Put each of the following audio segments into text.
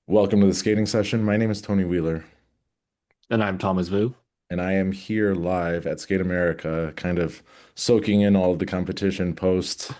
Welcome to the skating session. My name is Tony Wheeler, And I'm Thomas Vu. and I am here live at Skate America, kind of soaking in all of the competition post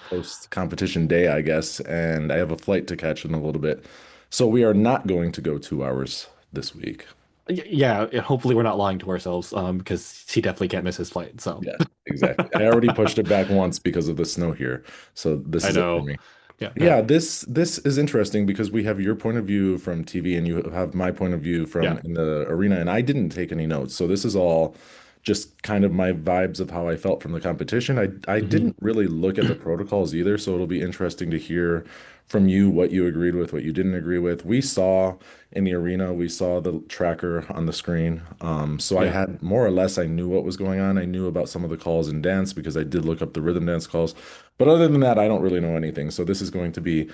competition day, I guess. And I have a flight to catch in a little bit, so we are not going to go 2 hours this week. Yeah, hopefully we're not lying to ourselves, because he definitely can't miss his flight. So Yeah, exactly. I already pushed it back once because of the snow here, so this I is it for know. me. Yeah, Yeah, this is interesting because we have your point of view from TV and you have my point of view yeah. from in the arena, and I didn't take any notes. So this is all just kind of my vibes of how I felt from the competition. I hmm didn't really look at the protocols either, so it'll be interesting to hear from you what you agreed with, what you didn't agree with. We saw in the arena, we saw the tracker on the screen. So I Yeah. had more or less I knew what was going on. I knew about some of the calls in dance because I did look up the rhythm dance calls. But other than that, I don't really know anything. So this is going to be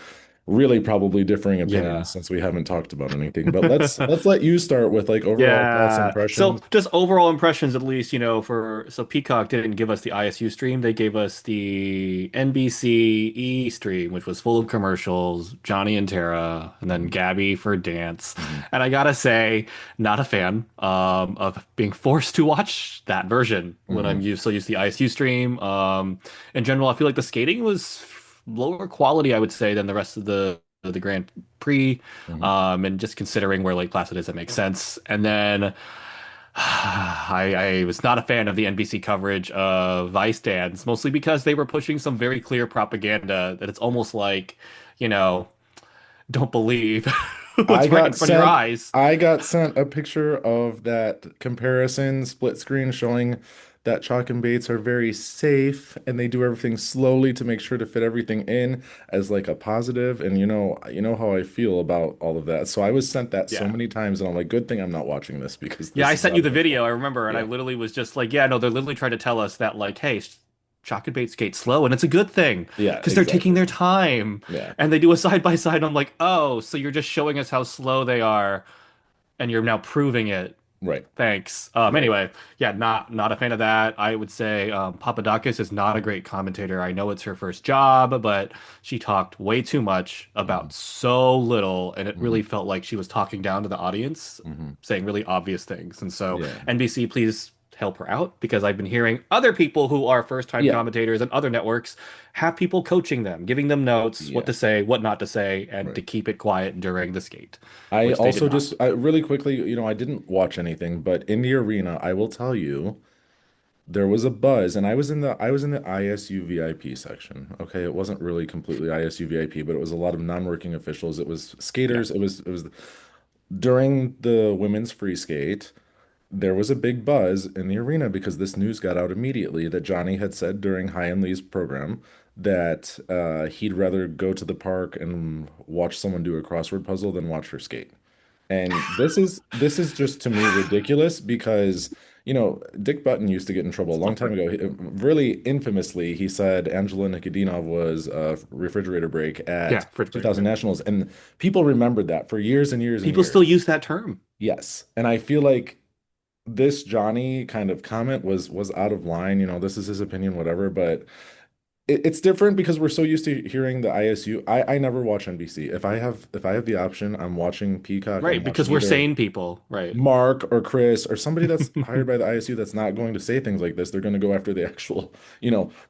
really probably differing opinions Yeah. since we haven't talked about anything. But let's let you start with like overall thoughts, Yeah. So impressions. just overall impressions, at least, for so Peacock didn't give us the ISU stream. They gave us the NBC stream, which was full of commercials, Johnny and Tara, and then Mhm, Gabby for dance. mhm. And I gotta say, not a fan of being forced to watch that version when I'm Mhm. used to the ISU stream. In general, I feel like the skating was lower quality, I would say, than the rest of the Grand Prix. Mhm. And just considering where Lake Placid is, it makes sense. And then I was not a fan of the NBC coverage of Vice Dance, mostly because they were pushing some very clear propaganda that it's almost like, you know, don't believe I what's right in got front of your sent eyes. I got sent a picture of that comparison split screen showing that Chalk and Bates are very safe and they do everything slowly to make sure to fit everything in as like a positive. And you know how I feel about all of that. So I was sent that so Yeah. many times and I'm like, good thing I'm not watching this because Yeah, this I is sent not you a the good video, call. I remember, and I Yeah. literally was just like, yeah, no, they're literally trying to tell us that, like, hey, Chalk and Bait skate slow, and it's a good thing Yeah, because they're taking exactly. their time. Yeah. And they do a side by side. I'm like, oh, so you're just showing us how slow they are, and you're now proving it. Right. Thanks. Right. Anyway, yeah, not a fan of that. I would say Papadakis is not a great commentator. I know it's her first job, but she talked way too much hmm about so little, and it really hmm felt like she was talking down to the audience, hmm saying really obvious things. And so, Yeah. NBC, please help her out because I've been hearing other people who are first-time Yeah. commentators and other networks have people coaching them, giving them notes, what Yeah. to say, what not to say, and to Right. keep it quiet during the skate, I which they did also not. just really quickly, I didn't watch anything, but in the arena, I will tell you, there was a buzz, and I was in the ISU VIP section. Okay, it wasn't really completely ISU VIP, but it was a lot of non-working officials. It was Yeah. skaters. It was during the women's free skate. There was a big buzz in the arena because this news got out immediately that Johnny had said during High and Lee's program that he'd rather go to the park and watch someone do a crossword puzzle than watch her skate. And this is just to me ridiculous because Dick Button used to get in trouble a long time Slippery. ago. Really infamously, he said Angela Nikodinov was a refrigerator break at Yeah, fridge break. 2000 Nationals, and people remembered that for years and years and People still years. use that term. Yes, and I feel like this Johnny kind of comment was out of line. This is his opinion, whatever, but it's different because we're so used to hearing the ISU. I never watch NBC. If I have the option, I'm watching Peacock. I'm Right, because watching we're either sane people. Right. Mark or Chris or somebody that's hired by the ISU that's not going to say things like this. They're going to go after the actual,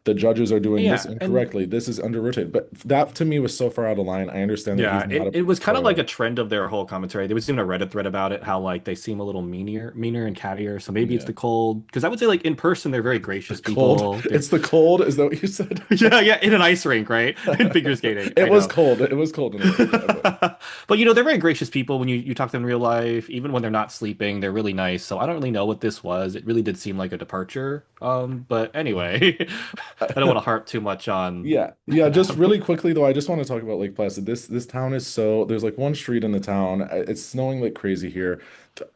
the judges are doing this Yeah, and incorrectly. This is under rotated. But that to me was so far out of line. I understand that he's yeah, not it, a it was kind of like pro. a trend of their whole commentary. There was even a Reddit thread about it, how like they seem a little meaner and cattier. So maybe it's Yeah. the cold. Because I would say like in person, they're very The gracious cold. people. They're It's the cold. Is that what you said? yeah, yeah, in an ice rink, right? In figure skating. I It was know. cold. It was cold in the rink. Yeah, but But they're very gracious people when you talk to them in real life, even when they're not sleeping, they're really nice. So I don't really know what this was. It really did seem like a departure. But anyway, I don't want to harp too much on yeah, yeah. Just them. really quickly though, I just want to talk about Lake Placid. This town is so there's like one street in the town. It's snowing like crazy here.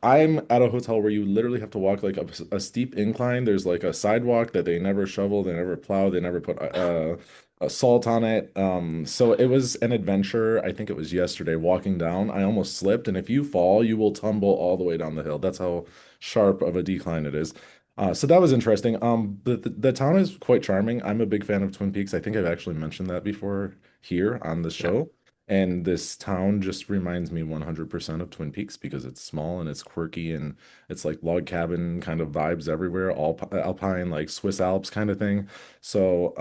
I'm at a hotel where you literally have to walk like a steep incline. There's like a sidewalk that they never shovel, they never plow, they never put salt on it. So it was an adventure. I think it was yesterday walking down. I almost slipped, and if you fall, you will tumble all the way down the hill. That's how sharp of a decline it is. So that was interesting. The town is quite charming. I'm a big fan of Twin Peaks. I think I've actually mentioned that before here on the Yeah. show. And this town just reminds me 100% of Twin Peaks because it's small and it's quirky and it's like log cabin kind of vibes everywhere, all alpine, like Swiss Alps kind of thing. So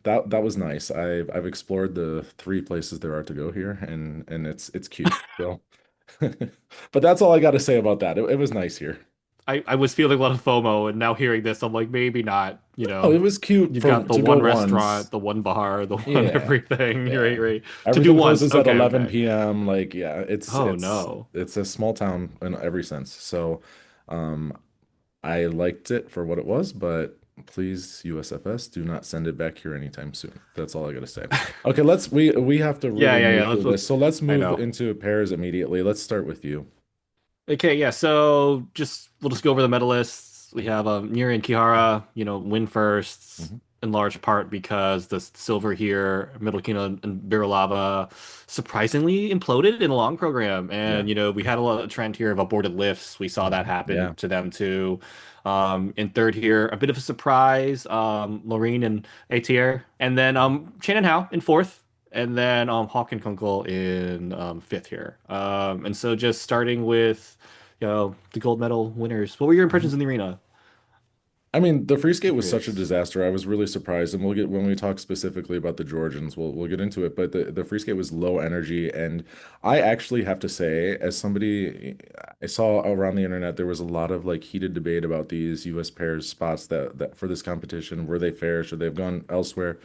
that was nice. I've explored the three places there are to go here, and it's cute. So, but that's all I got to say about that. It was nice here. I was feeling a lot of FOMO, and now hearing this, I'm like, maybe not. Oh, it was cute You've for got the to go one restaurant, once. the one bar, the one Yeah. everything, right, Yeah. right. To do Everything once. closes at Okay, 11 okay. p.m. Like, yeah, Oh no. it's a small town in every sense. So, um, I liked it for what it was, but please, USFS, do not send it back here anytime soon. That's all I gotta say. Okay, we have to Yeah, really yeah, move yeah. through this. So let's I move know. into pairs immediately. Let's start with you. Okay, yeah. So just we'll just go over the medalists. We have Nuri and Kihara, win firsts Mhm. in large part because the silver here, Middle Kino and Birolava surprisingly imploded in a long program. Yeah. And we had a lot of trend here of aborted lifts. We saw that happen Yeah. to them too. In third here, a bit of a surprise, Loreen and ATR. And then Chan and Hao in fourth. And then Hawk and Kunkel in fifth here. And so just starting with the gold medal winners. What were your impressions in the arena? I mean, the free skate was such a Curious. disaster. I was really surprised, and we'll get when we talk specifically about the Georgians, we'll get into it. But the free skate was low energy, and I actually have to say, as somebody I saw around the internet, there was a lot of like heated debate about these U.S. pairs spots that for this competition. Were they fair? Should they have gone elsewhere?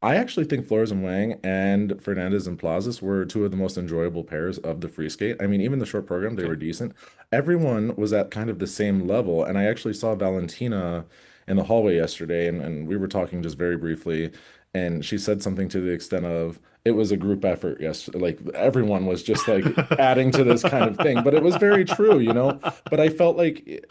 I actually think Flores and Wang and Fernandez and Plazas were two of the most enjoyable pairs of the free skate. I mean, even the short program, they were Okay. decent. Everyone was at kind of the same level. And I actually saw Valentina in the hallway yesterday, and we were talking just very briefly. And she said something to the extent of, it was a group effort. Yes. Like everyone was just like adding to this kind of thing. But it was very true, you know? But I felt like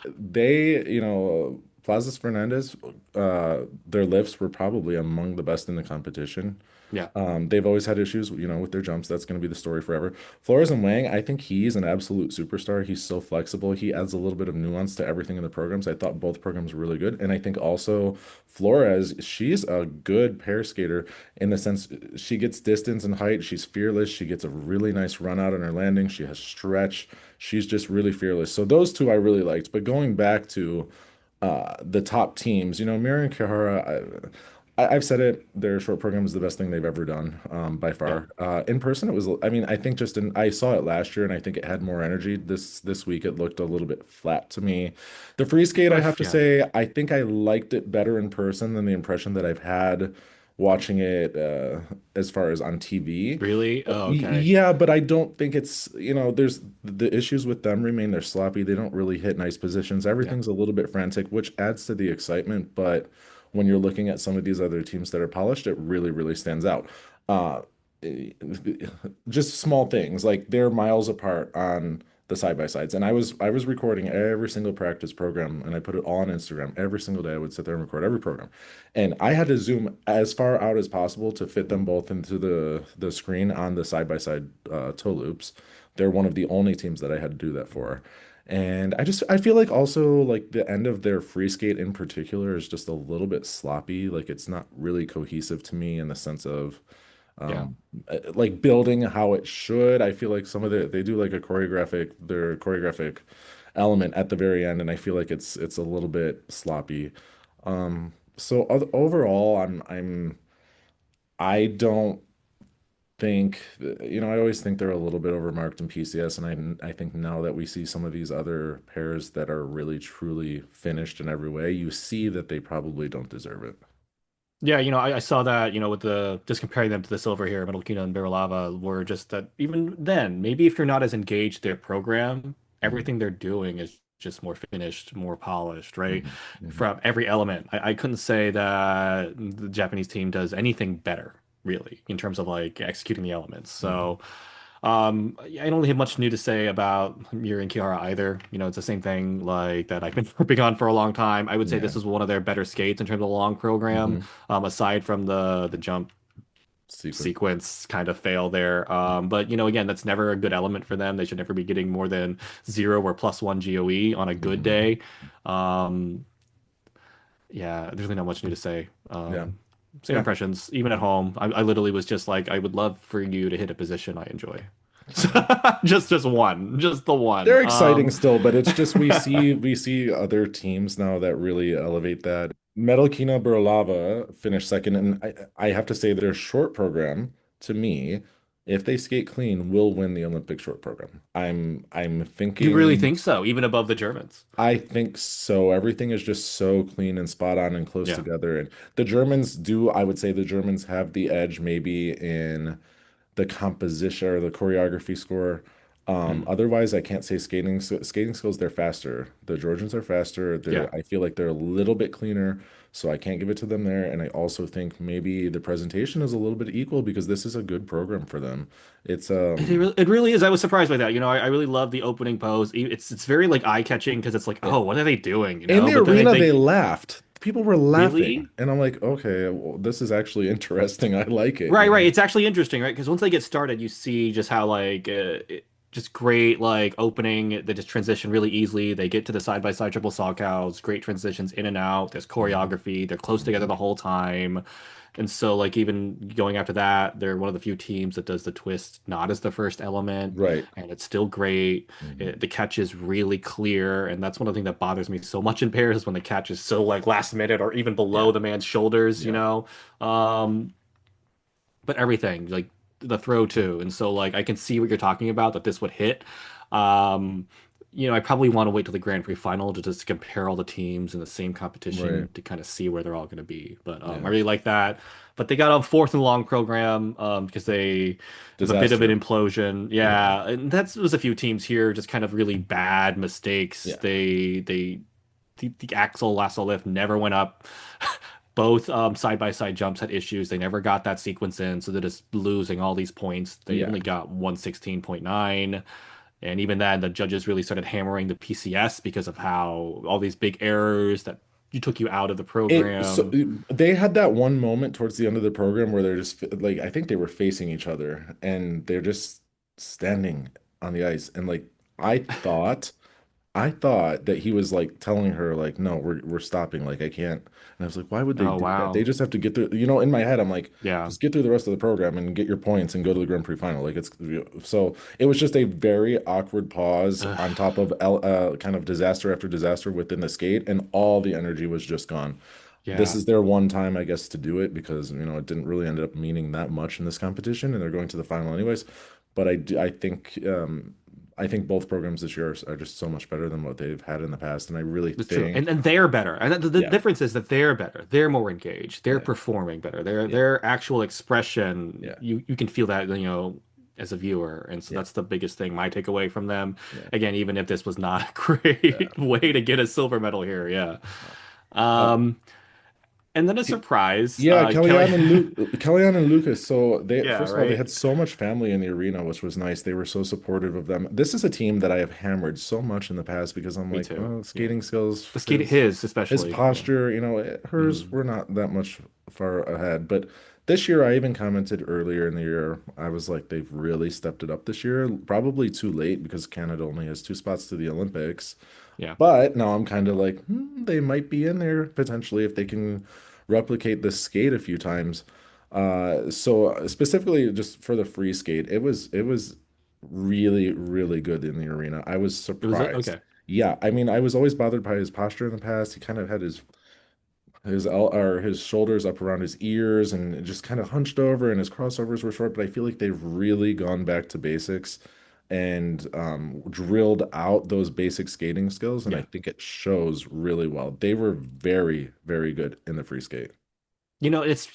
Plazas Fernandez, their lifts were probably among the best in the competition. Yeah. They've always had issues, with their jumps. That's going to be the story forever. Flores and Wang, I think he's an absolute superstar. He's so flexible. He adds a little bit of nuance to everything in the programs. I thought both programs were really good. And I think also Flores, she's a good pair skater in the sense she gets distance and height. She's fearless. She gets a really nice run out on her landing. She has stretch. She's just really fearless. So those two I really liked. But going back to the top teams. Miriam Kihara, I've said it, their short program is the best thing they've ever done, by Yeah. far. In person, it was, I mean, I think I saw it last year and I think it had more energy. This week, it looked a little bit flat to me. The free skate, I have to Yeah. say, I think I liked it better in person than the impression that I've had watching it, as far as on TV. Really? Oh, okay. Yeah, but I don't think there's the issues with them remain. They're sloppy. They don't really hit nice positions. Yeah. Everything's a little bit frantic, which adds to the excitement. But when you're looking at some of these other teams that are polished, it really, really stands out. Uh, eh, just small things like they're miles apart on the side by sides. And I was recording every single practice program and I put it all on Instagram. Every single day I would sit there and record every program. And I had to zoom as far out as possible to fit them both into the screen on the side by side toe loops. They're one of the only teams that I had to do that for. And I feel like also like the end of their free skate in particular is just a little bit sloppy. Like it's not really cohesive to me in the sense of Yeah. um like building how it should. I feel like some of they do like their choreographic element at the very end, and I feel like it's a little bit sloppy. So overall, I don't think I always think they're a little bit overmarked in PCS, and I think now that we see some of these other pairs that are really truly finished in every way, you see that they probably don't deserve it. Yeah, I saw that, with the just comparing them to the silver here, Metal Kina and Berilava, were just that even then, maybe if you're not as engaged their program, Mhm, everything they're doing is just more finished, more polished, right? mhm, mhm, From every element. I couldn't say that the Japanese team does anything better, really, in terms of like executing the elements. mhm, So I don't really have much new to say about Miura and Kiara either. It's the same thing like that I've been harping on for a long time. I would say yeah. this is one of their better skates in terms of the long program, Mhm. aside from the jump Sequence. sequence kind of fail there. But again, that's never a good element for them. They should never be getting more than 0 or +1 GOE on a good Mhm. day. Um, yeah, there's really not much new to say. Yeah. Same Yeah. impressions. Even at home, I literally was just like, I would love for you to hit a position I enjoy. Just one, just the one. They're exciting still, but it's just we see other teams now that really elevate that. Metalkina Burlava finished second, and I have to say their short program, to me, if they skate clean, will win the Olympic short program. I'm You really thinking think so, even above the Germans? I think so. Everything is just so clean and spot on and close Yeah. together. And the Germans do, I would say the Germans have the edge maybe in the composition or the choreography score. Mm. Otherwise, I can't say skating skills. They're faster. The Georgians are faster. Yeah. I feel like they're a little bit cleaner, so I can't give it to them there. And I also think maybe the presentation is a little bit equal because this is a good program for them. It's It really is. I was surprised by that. I really love the opening pose. It's very like eye-catching because it's like, yeah. oh, what are they doing? In the But then arena, they they laughed. People were laughing, really. and I'm like, okay, well, this is actually interesting. I like it, Right, right. It's actually interesting, right? Because once they get started, you see just how just great like opening. They just transition really easily. They get to the side by side triple saw cows. Great transitions in and out. There's Mhm. choreography. They're close together Mhm. the whole time. And so like even going after that, they're one of the few teams that does the twist not as the first element, Right. and it's still great. Mhm. The catch is really clear, and that's one of the things that bothers me so much in pairs is when the catch is so like last minute or even below Yeah. the man's shoulders. Yeah. Um, but everything like the throw too. And so like I can see what you're talking about that this would hit. Um, I probably want to wait till the Grand Prix final to just compare all the teams in the same Right. competition to kind of see where they're all going to be. But I Yeah. really like that. But they got on fourth in the long program because they have a bit of an Disaster. implosion. Yeah. Yeah, and that's was a few teams here just kind of really bad mistakes. Yeah. The axle lasso lift never went up. Both side by side jumps had issues. They never got that sequence in, so they're just losing all these points. They Yeah. only got 116.9. And even then, the judges really started hammering the PCS because of how all these big errors that you took you out of the program. They had that one moment towards the end of the program where they're just like I think they were facing each other and they're just standing on the ice and like I thought I thought that he was like telling her like, no, we're stopping. Like I can't. And I was like, why would they Oh, do that? They wow. just have to get through. In my head, I'm like, Yeah. just get through the rest of the program and get your points and go to the Grand Prix final. Like it's so it was just a very awkward pause Ugh. on top of kind of disaster after disaster within the skate, and all the energy was just gone. This Yeah. is their one time, I guess, to do it because it didn't really end up meaning that much in this competition, and they're going to the final anyways. But I think both programs this year are just so much better than what they've had in the past, and I really It's true. And think, and they're better. And the yeah, difference is that they're better. They're more engaged. They're yeah, performing better. Their yeah, their actual expression, yeah, you can feel that, as a viewer. And so yeah, that's the biggest thing, my takeaway from them. yeah, Again, even if this was not a yeah. great way to get a silver medal here, yeah. Uh, Um, and then a surprise, Yeah, Kelly. Kellyanne and Lucas. So they Yeah, first of all, they right? had so much family in the arena, which was nice. They were so supportive of them. This is a team that I have hammered so much in the past because I'm Me like, too. oh, Yeah. skating skills, The skate his his especially. Yeah. posture, hers Mhm. were not that much far ahead. But this year, I even commented earlier in the year, I was like, they've really stepped it up this year. Probably too late because Canada only has two spots to the Olympics. Yeah. But now I'm kind of like, they might be in there potentially if they can replicate the skate a few times. So specifically just for the free skate, it was really, really good in the arena. I was It was surprised. okay. Yeah, I mean, I was always bothered by his posture in the past. He kind of had his shoulders up around his ears and just kind of hunched over, and his crossovers were short. But I feel like they've really gone back to basics and drilled out those basic skating skills, and I Yeah. think it shows really well. They were very, very good in the free skate.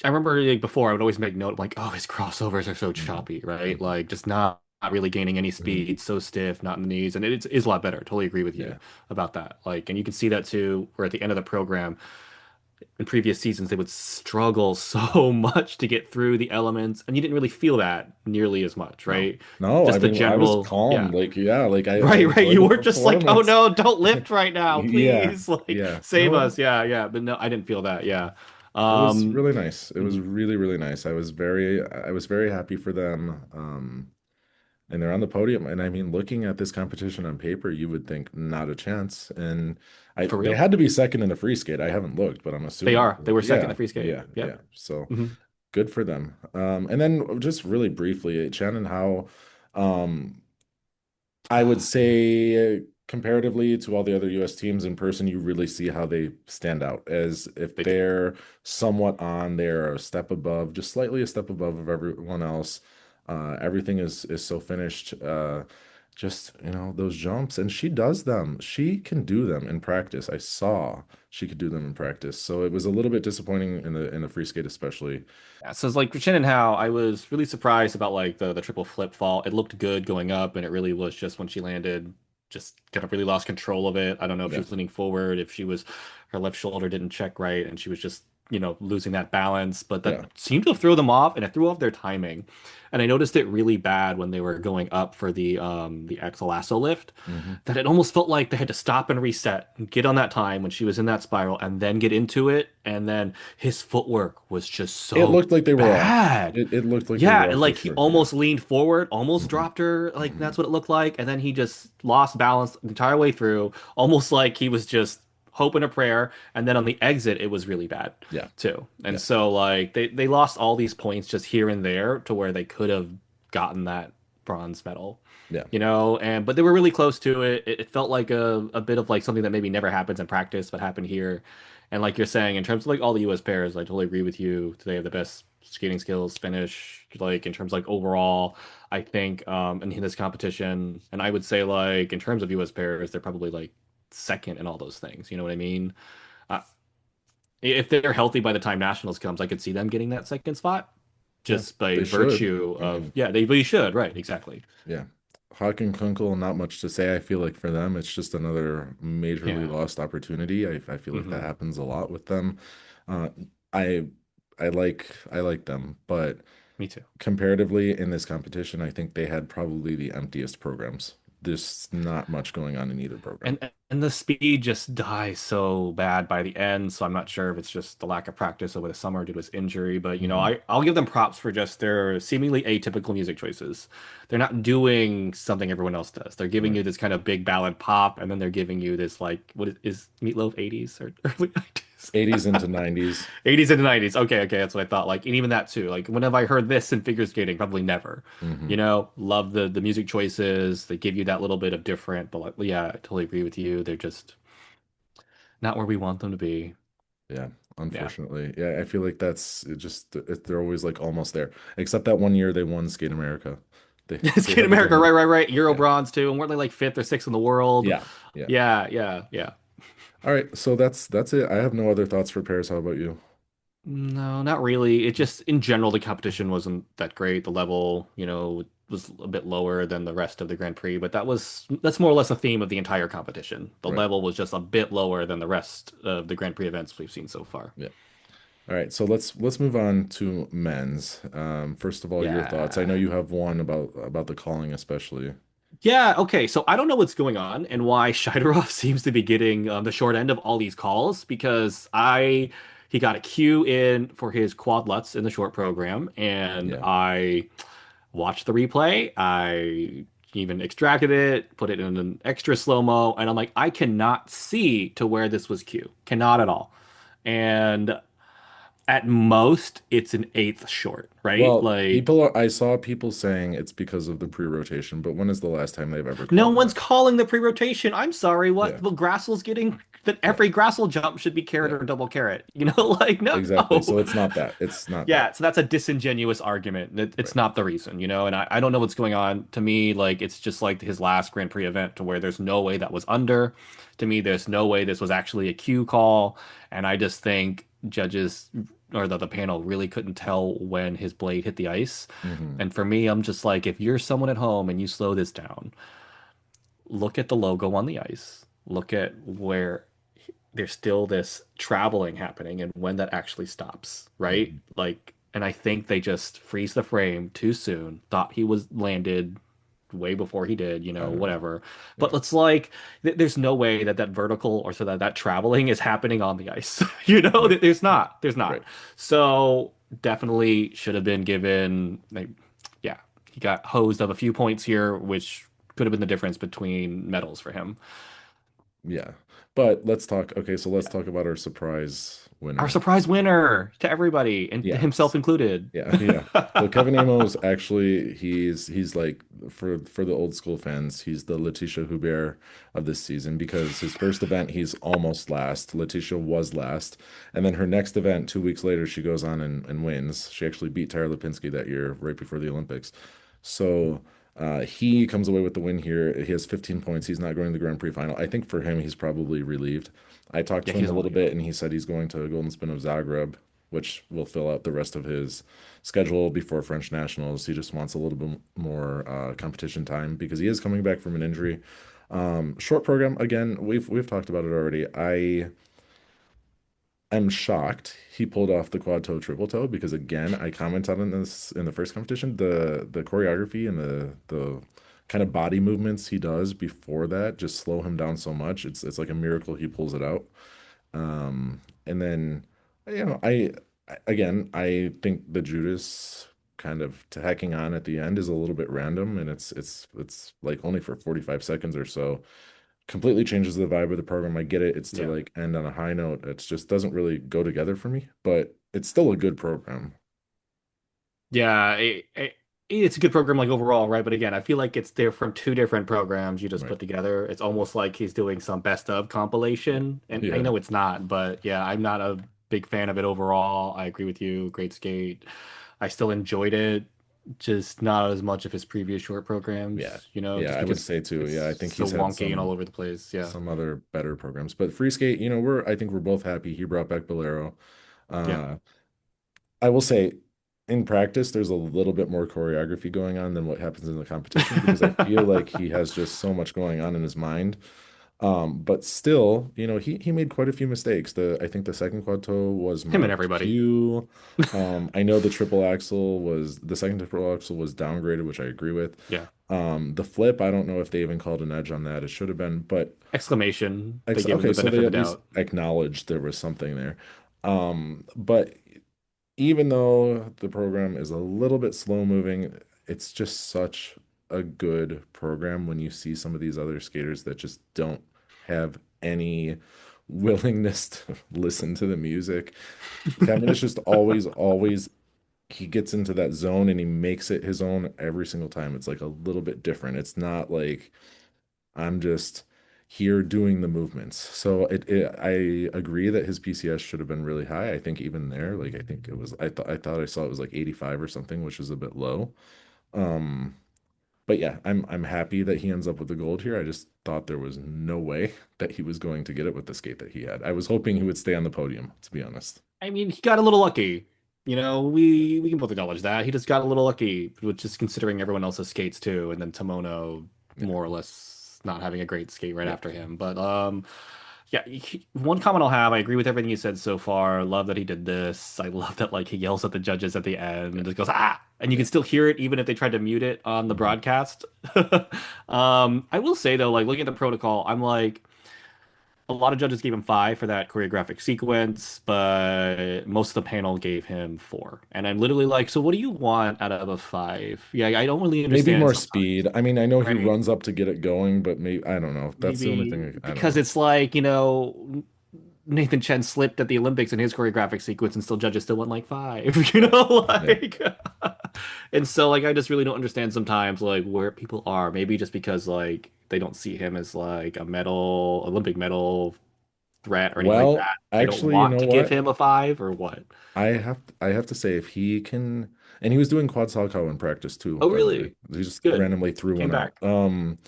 I remember like before I would always make note of like, oh, his crossovers are so Mhm. choppy, right? Mhm. Like just not really gaining any Mhm. speed, so stiff, not in the knees, and it is a lot better. Totally agree with you Yeah. about that. Like, and you can see that too, where at the end of the program in previous seasons they would struggle so much to get through the elements, and you didn't really feel that nearly as much, No. right? No, I Just the mean, I was general, calm. yeah. Like, yeah, like I Right, right. enjoyed You the were just like, oh performance. no, don't lift right now, Yeah. please. Like, Yeah. save us. No, Yeah, yeah. But no, I didn't feel that. Yeah. it was Um, really nice. It was mhm. really, really nice. I was very happy for them. and they're on the podium. And I mean, looking at this competition on paper, you would think not a chance. And For they real. had to be second in the free skate. I haven't looked, but I'm They assuming. are. They were second Yeah, in free skate. yeah, Yep. yeah. So Hmm. good for them. And then just really briefly, Shannon, how um, I would say comparatively to all the other US teams in person, you really see how they stand out as if They do. they're somewhat on, they're a step above, just slightly a step above of everyone else. Everything is so finished. Just, those jumps, and she does them. She can do them in practice. I saw she could do them in practice. So it was a little bit disappointing in the free skate, especially. Yeah, so it's like for Shin and Hao, I was really surprised about like the triple flip fall. It looked good going up, and it really was just when she landed, just kind of really lost control of it. I don't know if she Yeah, was leaning forward, if she was her left shoulder didn't check right, and she was just, losing that balance. But that yeah. seemed to throw them off, and it threw off their timing. And I noticed it really bad when they were going up for the axel lasso lift, Hmm. that it almost felt like they had to stop and reset and get on that time when she was in that spiral and then get into it. And then his footwork was just It so looked like they were off. bad. It looked like they Yeah, were and off for like he sure. Yeah. almost leaned forward, almost Hmm. dropped her. Like Hmm. that's what it looked like. And then he just lost balance the entire way through, almost like he was just hoping a prayer. And then on the exit, it was really bad Yeah. too. And Yeah. so like they lost all these points just here and there to where they could have gotten that bronze medal. Yeah. And but they were really close to it. It felt like a bit of like something that maybe never happens in practice, but happened here. And like you're saying, in terms of like all the US pairs, I totally agree with you. They have the best skating skills, finish, like in terms like overall, I think in this competition. And I would say like in terms of US pairs, they're probably like second in all those things. You know what I mean? Uh, if they're healthy by the time nationals comes, I could see them getting that second spot Yeah. just by They should. virtue I of mean, yeah, they really should, right? Exactly. yeah. Hawk and Kunkel, not much to say. I feel like for them, it's just another majorly Yeah. lost opportunity. I feel like that Hmm. happens a lot with them. Uh, I I like them, but Me too. comparatively in this competition, I think they had probably the emptiest programs. There's not much going on in either program. And the speed just dies so bad by the end. So I'm not sure if it's just the lack of practice over the summer due to his injury. But Hmm. I'll give them props for just their seemingly atypical music choices. They're not doing something everyone else does. They're giving Right. you this kind of big ballad pop, and then they're giving you this like what is Meatloaf 80s or early 90s? 80s into 90s. 80s into 90s. Okay, okay, that's what I thought. Like, and even that too. Like, when have I heard this in figure skating? Probably never. Hmm. Love the music choices. They give you that little bit of different, but like, yeah, I totally agree with you. They're just not where we want them to be. Yeah, Yeah. unfortunately. Yeah, I feel like they're always like almost there. Except that one year they won Skate America. They Skate had to go America, to right, the right, right. Euro yeah. bronze too. And weren't they like fifth or sixth in the world? Yeah. Yeah. Yeah, yeah, yeah. All right, so that's it. I have no other thoughts for pairs. How about you? No, not really. It just in general the competition wasn't that great. The level, was a bit lower than the rest of the Grand Prix, but that's more or less a theme of the entire competition. The Right. level was just a bit lower than the rest of the Grand Prix events we've seen so far. Yeah. All right, so let's move on to men's. First of all, your thoughts. I know Yeah. you have one about the calling, especially. Yeah, okay. So I don't know what's going on and why Shidorov seems to be getting the short end of all these calls because he got a cue in for his quad lutz in the short program and Yeah. I watched the replay. I even extracted it, put it in an extra slow-mo, and I'm like, I cannot see to where this was cue. Cannot at all. And at most, it's an eighth short, right? Well, Like I saw people saying it's because of the pre-rotation, but when is the last time they've ever no called one's that? calling the pre-rotation. I'm sorry, Yeah. what? Well, Grassel's getting that Yeah. every Grassel jump should be carrot Yeah. or double carrot. Like no, Exactly. no. So it's not that. It's not that. Yeah, so that's a disingenuous argument. It's Right. not the reason. And I don't know what's going on. To me, like it's just like his last Grand Prix event to where there's no way that was under. To me, there's no way this was actually a cue call. And I just think judges or the panel really couldn't tell when his blade hit the ice. Hmm. And for me, I'm just like, if you're someone at home and you slow this down, look at the logo on the ice. Look at where there's still this traveling happening and when that actually stops, right? Hmm. Like, and I think they just freeze the frame too soon, thought he was landed way before he did, I don't know. whatever. But Yeah. it's like there's no way that that vertical or so that traveling is happening on the ice. Right. There's Right. not. There's not. Right. So definitely should have been given like yeah, he got hosed of a few points here, which could have been the difference between medals for him. Yeah. But let's talk. Okay, so let's Yeah. talk about our surprise Our winner. surprise winner to everybody, and himself Yes. included. Yeah, yeah. So Kevin Amos actually he's like for the old school fans, he's the Letitia Hubert of this season because his first event he's almost last. Letitia was last. And then her next event, 2 weeks later, she goes on and wins. She actually beat Tara Lipinski that year, right before the Olympics. So he comes away with the win here. He has 15 points. He's not going to the Grand Prix final. I think for him, he's probably relieved. I talked Yeah, to he him a doesn't want little to go. bit, and he said he's going to Golden Spin of Zagreb, which will fill out the rest of his schedule before French nationals. He just wants a little bit more competition time because he is coming back from an injury. Short program again. We've talked about it already. I'm shocked he pulled off the quad toe triple toe because again I commented on this in the first competition. The choreography and the kind of body movements he does before that just slow him down so much. It's like a miracle he pulls it out. And then, again, I think the Judas kind of tacking on at the end is a little bit random, and it's like only for 45 seconds or so. Completely changes the vibe of the program. I get it. It's to Yeah. like end on a high note. It just doesn't really go together for me, but it's still a good program. Yeah, it's a good program like overall, right? But again, I feel like it's there from two different programs you just Right. put together. It's Yeah. almost like he's doing some best of compilation. And I Yeah. know it's not, but yeah, I'm not a big fan of it overall. I agree with you. Great skate. I still enjoyed it, just not as much of his previous short Yeah. programs, Yeah, just I would because say too. it's Yeah, I think so he's had wonky and all over the place. Yeah. some other better programs. But free skate, I think we're both happy he brought back Bolero. Yeah. Uh I will say in practice, there's a little bit more choreography going on than what happens in the competition because I feel like he has just so much going on in his mind. But still, he made quite a few mistakes. I think the second quad toe was Him and marked everybody. Q. I know the second triple axle was downgraded, which I agree with. Yeah. The flip, I don't know if they even called an edge on that. It should have been, but Exclamation. They gave him okay, the so benefit they of the at least doubt. acknowledged there was something there. But even though the program is a little bit slow moving, it's just such a good program when you see some of these other skaters that just don't have any willingness to listen to the music. Kevin is just always, he gets into that zone and he makes it his own every single time. It's like a little bit different. It's not like I'm just here doing the movements. So I agree that his PCS should have been really high. I think even there, like I think it was, I thought I saw it was like 85 or something, which is a bit low. Um, but yeah, I'm happy that he ends up with the gold here. I just thought there was no way that he was going to get it with the skate that he had. I was hoping he would stay on the podium, to be honest. I mean, he got a little lucky. We can both acknowledge that. He just got a little lucky, which is considering everyone else's skates too, and then Tomono Yeah, more or less not having a great skate right yeah, after him. But yeah, one comment I'll have, I agree with everything you said so far. Love that he did this. I love that like he yells at the judges at the end yeah, and just goes ah, and you yeah. can still hear it even if they tried to mute it on the Mhm. broadcast. I will say though, like looking at the protocol, I'm like a lot of judges gave him 5 for that choreographic sequence, but most of the panel gave him 4. And I'm literally like, so what do you want out of a 5? Yeah, I don't really Maybe understand more sometimes, speed. I mean, I know he right? runs up to get it going, but maybe I don't know. That's the only Maybe thing I don't because know. it's like, Nathan Chen slipped at the Olympics in his choreographic sequence and still judges still went like 5, Yeah. Yeah. like and so like I just really don't understand sometimes like where people are. Maybe just because like they don't see him as like a medal, Olympic medal threat or anything like Well, that. They don't actually, you want know to give what? him a 5 or what? I have to say if he can, and he was doing quad salchow in practice too, Oh, by the way. really? He just Good. randomly threw Came one out. back.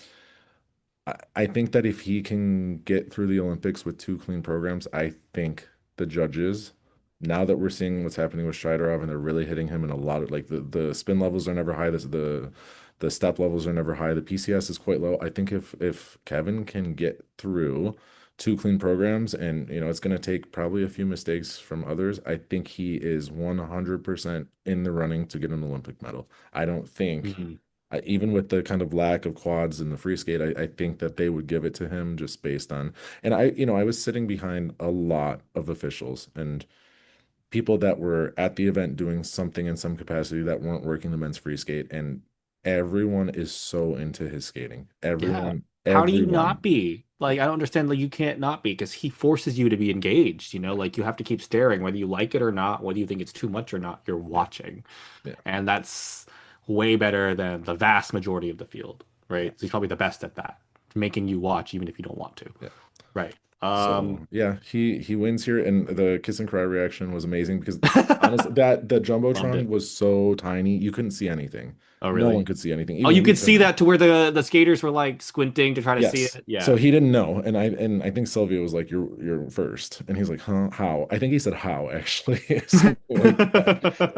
I think that if he can get through the Olympics with two clean programs, I think the judges, now that we're seeing what's happening with Shidorov and they're really hitting him in a lot of like the spin levels are never high, the step levels are never high, the PCS is quite low. I think if Kevin can get through two clean programs and it's going to take probably a few mistakes from others, I think he is 100% in the running to get an Olympic medal. I don't think Mhm. even with the kind of lack of quads in the free skate, I think that they would give it to him just based on, and I was sitting behind a lot of officials and people that were at the event doing something in some capacity that weren't working the men's free skate. And everyone is so into his skating. Yeah. Everyone, How do you not everyone. be? Like, I don't understand. Like, you can't not be because he forces you to be engaged. Like you have to keep staring, whether you like it or not, whether you think it's too much or not, you're Yeah, watching. yeah, And that's way better than the vast majority of the field, yeah, right? So he's probably the best at that, making you watch even if you don't want to. yeah. Right. So yeah, he wins here, and the kiss and cry reaction was amazing because honestly, that the Loved jumbotron it. was so tiny, you couldn't see anything. Oh, No one really? could see anything. Oh, Even you we could see couldn't. that to where the skaters were like squinting to try to see Yes. it. So Yeah. he didn't know, and I think Sylvia was like, "You're first," and he's like, "Huh? How?" I think he said, "How?" Actually, something like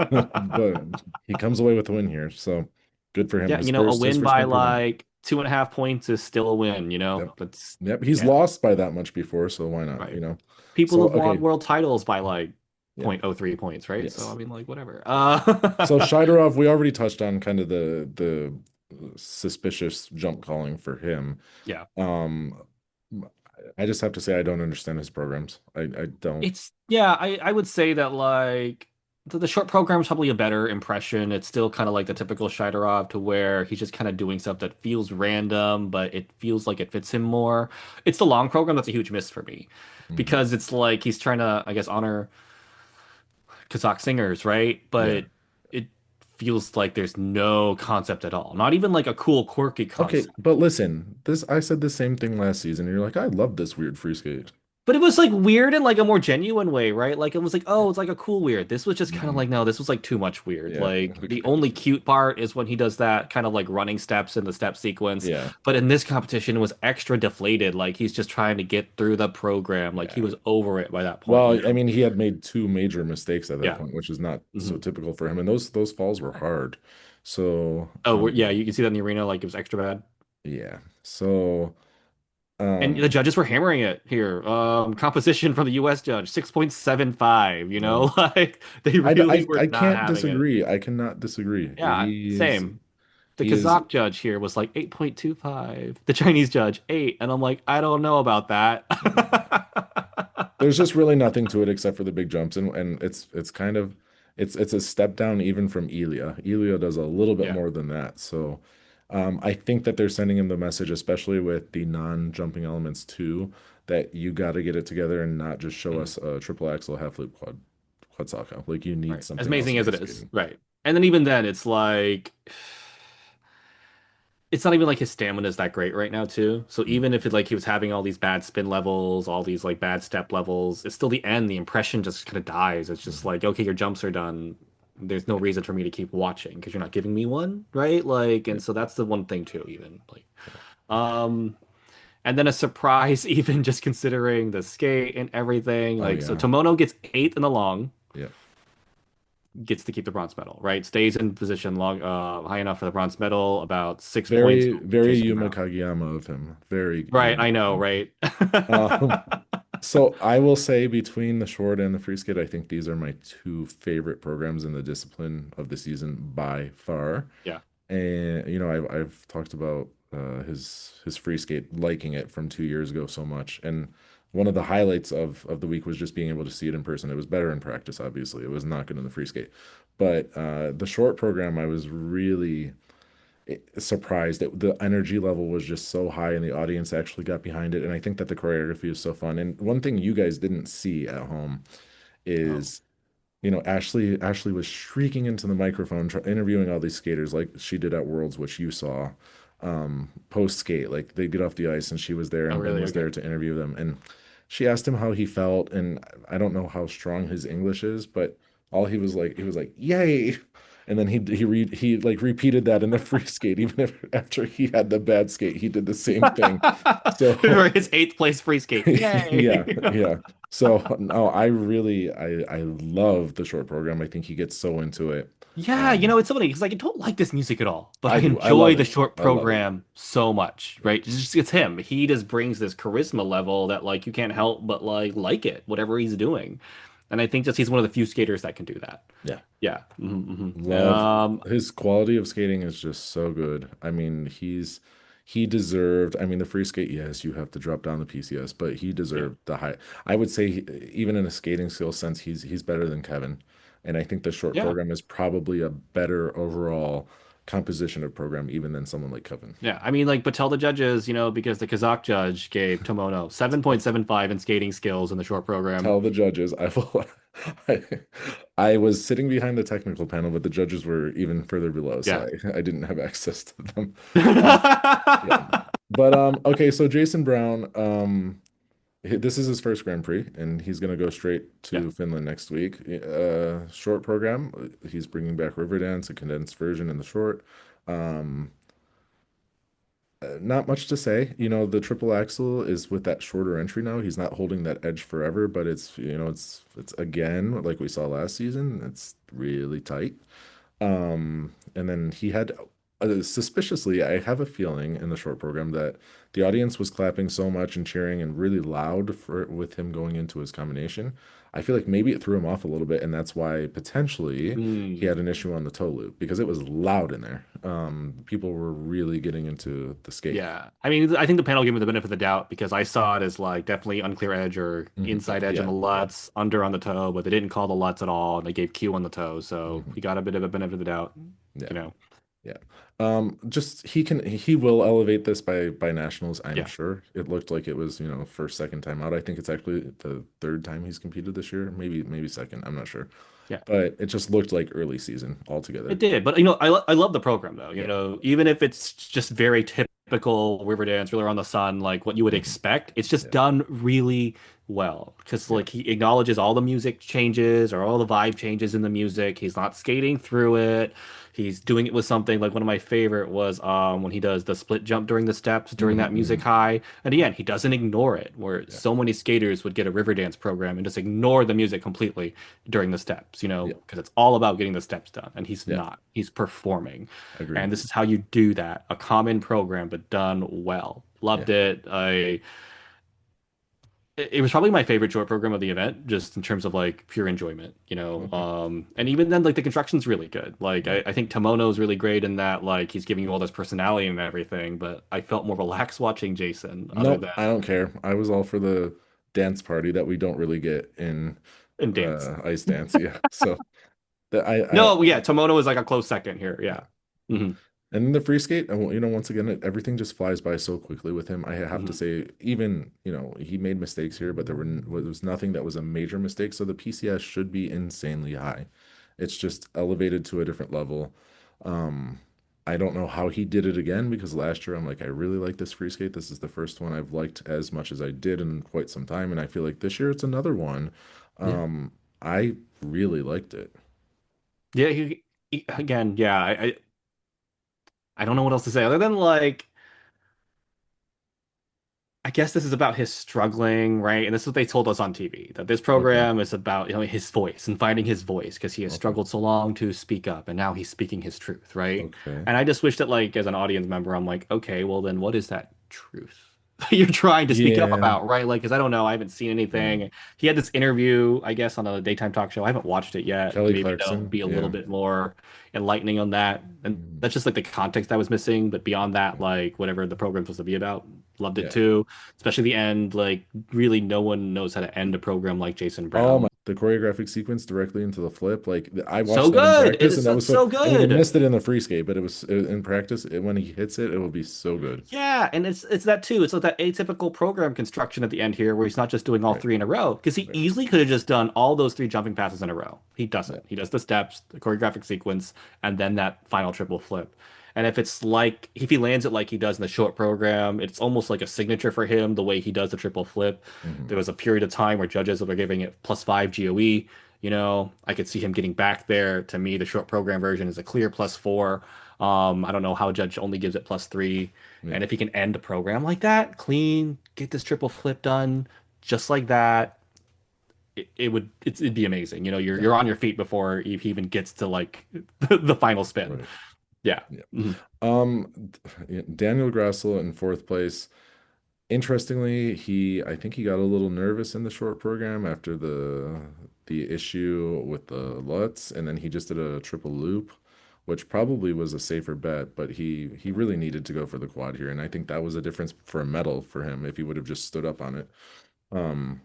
that. But he comes away with the win here, so good for him. Yeah, a His win first by major win. like 2.5 points is still a win. Yep. That's Yep. He's yeah, lost by that much before, so why not? right. People So have won okay, world titles by like yeah, 0.03 points, right? So I yes. mean, like whatever. So Shidorov, we already touched on kind of the suspicious jump calling for him. Yeah. Um, I just have to say I don't understand his programs. I don't. I would say that like the short program is probably a better impression. It's still kind of like the typical Shidorov to where he's just kind of doing stuff that feels random, but it feels like it fits him more. It's the long program that's a huge miss for me Mhm. because it's like he's trying to, I guess, honor Kazakh singers, right? Yeah. But it feels like there's no concept at all. Not even like a cool, quirky Okay, concept. but listen, this I said the same thing last season. You're like, I love this weird free skate. But it was like weird in like a more genuine way, right? Like it was like, oh, it's like a cool weird. This was just kind of Mhm. like, no, this was like too much weird. Yeah. Like the Okay. only cute part is when he does that kind of like running steps in the step sequence. Yeah. But in this competition, it was extra deflated. Like he's just trying to get through the program. Like he Yeah. was over it by that point. Well, I mean, he had made two major mistakes at that Yeah. point, which is not so hmm typical for him, and those falls were hard. So, Oh, yeah, you can see that in the arena. Like it was extra bad. yeah. So, And the um, judges were hammering it here. Composition from the US judge, 6.75, yeah. Like they really were I not can't having it. disagree. I cannot disagree. Yeah, same. The He is Kazakh judge here was like 8.25. The Chinese judge, 8. And I'm like, I don't know about that. there's just really nothing to it except for the big jumps, and it's kind of it's a step down even from Elia. Elia does a little bit Yeah. more than that. So I think that they're sending him the message, especially with the non-jumping elements too, that you got to get it together and not just show Mhm. us a triple axel, half loop, quad salcho. Like you need Right. As something else amazing in as your it is. skating. Right. And then even then, it's like it's not even like his stamina is that great right now too. So Mm, even if it like he was having all these bad spin levels, all these like bad step levels, it's still the end. The impression just kind of dies. It's just mhm. like, okay, your jumps are done. There's no reason for me to keep watching because you're not giving me one, right? Like, Yeah, and so that's the one thing too, even like, yeah. um, and then a surprise, even just considering the skate and everything. Oh Like, so yeah, Tomono gets eighth in the long, yeah. gets to keep the bronze medal, right? Stays in position long, high enough for the bronze medal, about 6 points Very, over very Jason Yuma Brown. Kageyama of him. Very Right, Yuma I know, Kageyama. right? Um, so I will say between the short and the free skate, I think these are my two favorite programs in the discipline of the season by far. Yeah. And I've talked about his free skate, liking it from 2 years ago so much. And one of the highlights of the week was just being able to see it in person. It was better in practice, obviously. It was not good in the free skate. But the short program, I was really surprised that the energy level was just so high and the audience actually got behind it. And I think that the choreography is so fun. And one thing you guys didn't see at home Oh, is, Ashley was shrieking into the microphone, interviewing all these skaters like she did at Worlds, which you saw post skate. Like they get off the ice and she was there oh, and Ben really? was there Okay. to interview them. And she asked him how he felt. And I don't know how strong his English is, but all he was like, "Yay!" And then he like repeated that in the free skate, even if after he had the bad skate, he did the same thing. For So his eighth place free skate. yeah, Yay. yeah. So no, I love the short program. I think he gets so into it. Yeah, Um, it's so funny because like, I don't like this music at all, but I I do. I love enjoy the it. short I love it. program so much, right? It's him. He just brings this charisma level that like you can't help but like it, whatever he's doing. And I think just he's one of the few skaters that can do that. Yeah. Yeah. hmm Love his quality of skating is just so good. I mean, he deserved, I mean, the free skate, yes, you have to drop down the PCS, but he Yeah. deserved the high. I would say even in a skating skill sense, he's better than Kevin. And I think the short Yeah. program is probably a better overall. composition of program even than someone like Kevin. Yeah, I mean, like, but tell the judges, because the Kazakh judge gave Tomono 7.75 in skating skills in the short program. Tell the judges I will. I, I was sitting behind the technical panel, but the judges were even further below, so Yeah. I didn't have access to them. Um, yeah, but okay, so Jason Brown, this is his first Grand Prix, and he's gonna go straight Yeah. to Finland next week. Short program, he's bringing back Riverdance, a condensed version in the short. Um, Not much to say. The triple axle is with that shorter entry now. He's not holding that edge forever, but it's again like we saw last season. It's really tight. And then he had suspiciously, I have a feeling in the short program that the audience was clapping so much and cheering and really loud for with him going into his combination. I feel like maybe it threw him off a little bit, and that's why potentially he had Hmm. an issue on the toe loop because it was loud in there. People were really getting into the skate. Yeah. I mean, I think the panel gave me the benefit of the doubt because I saw it as like definitely unclear edge or inside edge on Yeah, the yeah, Lutz, under on the toe, but they didn't call the Lutz at all, and they gave Q on the toe, so hmm he got a bit of a benefit of the doubt, yeah, you know. yeah. Just he will elevate this by nationals, I'm Yeah. sure. It looked like it was, first, second time out. I think it's actually the third time he's competed this year, maybe second. I'm not sure, Yeah. but it just looked like early season It altogether. did, but I love the program though. Yeah, Even if it's just very typical Riverdance, really on the sun, like what you would hmm expect, it's just yeah, done really well because yeah, like he acknowledges all the music changes or all the vibe changes in the music. He's not skating through it. He's doing it with something like one of my favorite was when he does the split jump during the steps during that music hmm high. And again, he doesn't ignore it, where yeah, so many skaters would get a Riverdance program and just ignore the music completely during the steps, yeah, because it's all about getting the steps done. And he's yeah. not. He's performing. Agreed. And this is how you do that. A common program, but done well. Yeah. Loved it. It was probably my favorite short program of the event, just in terms of like pure enjoyment, Okay. And even then, like the construction's really good. Like Yeah. I think Tomono's really great in that, like he's giving you all this personality and everything, but I felt more relaxed watching Jason other Nope, than I don't care. I was all for the dance party that we don't really get in in dance. ice dance. Yeah. So that No, yeah, Tomono is like a close second here. Yeah. yeah. Hmm. And the free skate, and once again, everything just flies by so quickly with him. I have to Hmm. say, even, he made mistakes here, but was nothing that was a major mistake. So the PCS should be insanely high. It's just elevated to a different level. Um, I don't know how he did it again because last year I'm like, I really like this free skate. This is the first one I've liked as much as I did in quite some time, and I feel like this year it's another one. Yeah. I really liked it. Yeah, again, yeah, I don't know what else to say other than like I guess this is about his struggling, right? And this is what they told us on TV, that this Okay. program is about, his voice and finding his voice because he has Okay. struggled so long to speak up and now he's speaking his truth, right? Okay. And I just wish that like as an audience member, I'm like, okay, well then what is that truth you're trying to speak up Yeah. about, right? Like, because I don't know, I haven't seen Yeah. anything. He had this interview, I guess, on a daytime talk show. I haven't watched it yet. Kelly Maybe they'll Clarkson. be a little Yeah. bit more enlightening on that. And Mhm. that's just like the context I was missing. But beyond that, Yeah. like whatever the program's supposed to be about, loved it Yeah. too. Especially the end. Like, really, no one knows how to end a program like Jason Oh my, Brown. the choreographic sequence directly into the flip. Like I So watched that in good. It practice, is and that was so. so I mean, we good. missed it in the free skate, but in practice. When he hits it, it will be so good. Yeah, and it's that too. It's like that atypical program construction at the end here, where he's not just doing all Right. three in a row, because he Right. easily could have just done all those three jumping passes in a row. He Yeah. doesn't. He does the steps, the choreographic sequence, and then that final triple flip. And if he lands it like he does in the short program, it's almost like a signature for him, the way he does the triple flip. hmm There was a period of time where judges were giving it +5 GOE. I could see him getting back there. To me, the short program version is a clear +4. I don't know how Judge only gives it +3. Yeah. And if he can end a program like that, clean, get this triple flip done, just like that, it'd be amazing. Yeah. You're on your feet before he even gets to like the final spin. Right. Yeah. Yeah. Mhm. Daniel Grassel in fourth place. Interestingly, I think he got a little nervous in the short program after the issue with the Lutz, and then he just did a triple loop, which probably was a safer bet, but he really needed to go for the quad here, and I think that was a difference for a medal for him if he would have just stood up on it. Um,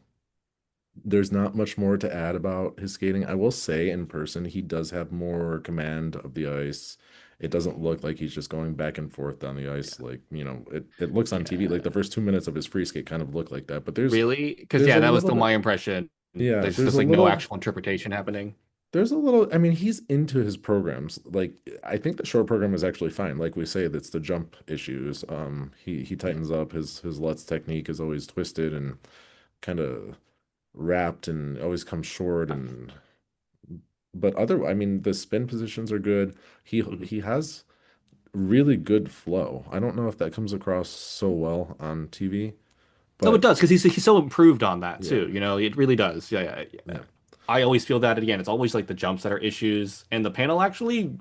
there's not much more to add about his skating. I will say in person, he does have more command of the ice, It doesn't look like he's just going back and forth down the ice like, it looks on TV. Like the Yeah. first 2 minutes of his free skate kind of look like that. But Really? Because there's yeah, a that was little still bit, my impression. yeah, There's just like no actual interpretation happening. I mean, he's into his programs. Like, I think the short program is actually fine. Like we say, that's the jump issues. He Yeah. tightens up his Lutz technique is always twisted and kind of wrapped and always comes short and but I mean, the spin positions are good. Mhm. He has really good flow. I don't know if that comes across so well on TV, Oh, it but does because he's so improved on that yeah, too. You know, it really does. Yeah, yeah, yeah. yeah. I always feel that again. It's always like the jumps that are issues, and the panel actually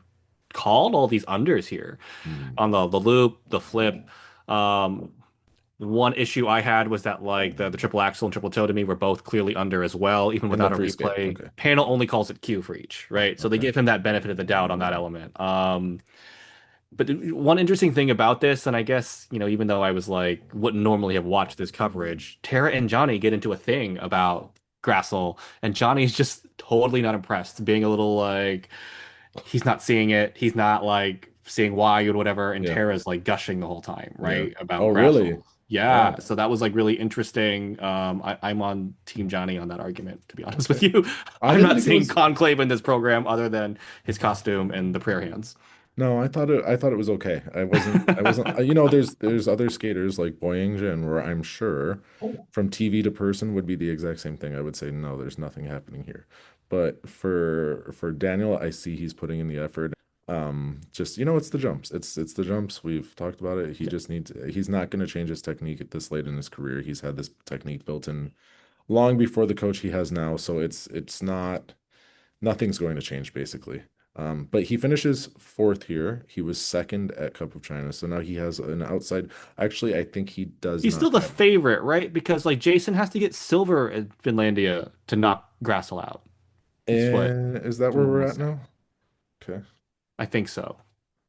called all these unders here Mm. on the loop, the flip. Um, one issue I had was that like the triple axle and triple toe to me were both clearly under as well, even In the without a free skate. replay. Okay. Panel only calls it Q for each, right? So they Okay. give him that benefit of the doubt on that element. But one interesting thing about this, and I guess, even though I was like, wouldn't normally have watched this coverage, Tara and Johnny get into a thing about Grassel, and Johnny's just totally not impressed, being a little like, he's not seeing it. He's not like seeing why or whatever. And Yeah. Tara's like gushing the whole time, Yeah. right? Oh, About really? Grassel. Yeah. Oh, So that was like really interesting. I'm on Team Johnny on that argument, to be honest with okay. you. I I'm didn't not think it seeing was. Conclave in this program other than his costume and the prayer hands. No, I thought it was okay. I wasn't there's other skaters like Boyang Jin where I'm sure from TV to person would be the exact same thing. I would say no, there's nothing happening here. But for Daniel, I see he's putting in the effort. Just it's the jumps. It's the jumps. We've talked about it. He's not going to change his technique at this late in his career. He's had this technique built in long before the coach he has now, so it's not nothing's going to change basically. But he finishes fourth here. He was second at Cup of China, so now he has an outside. Actually, I think he does He's not still the have. favorite, right? Because like Jason has to get silver in Finlandia to knock Grassel out. Is what And is that where someone we're was at saying. now? Okay. I think so.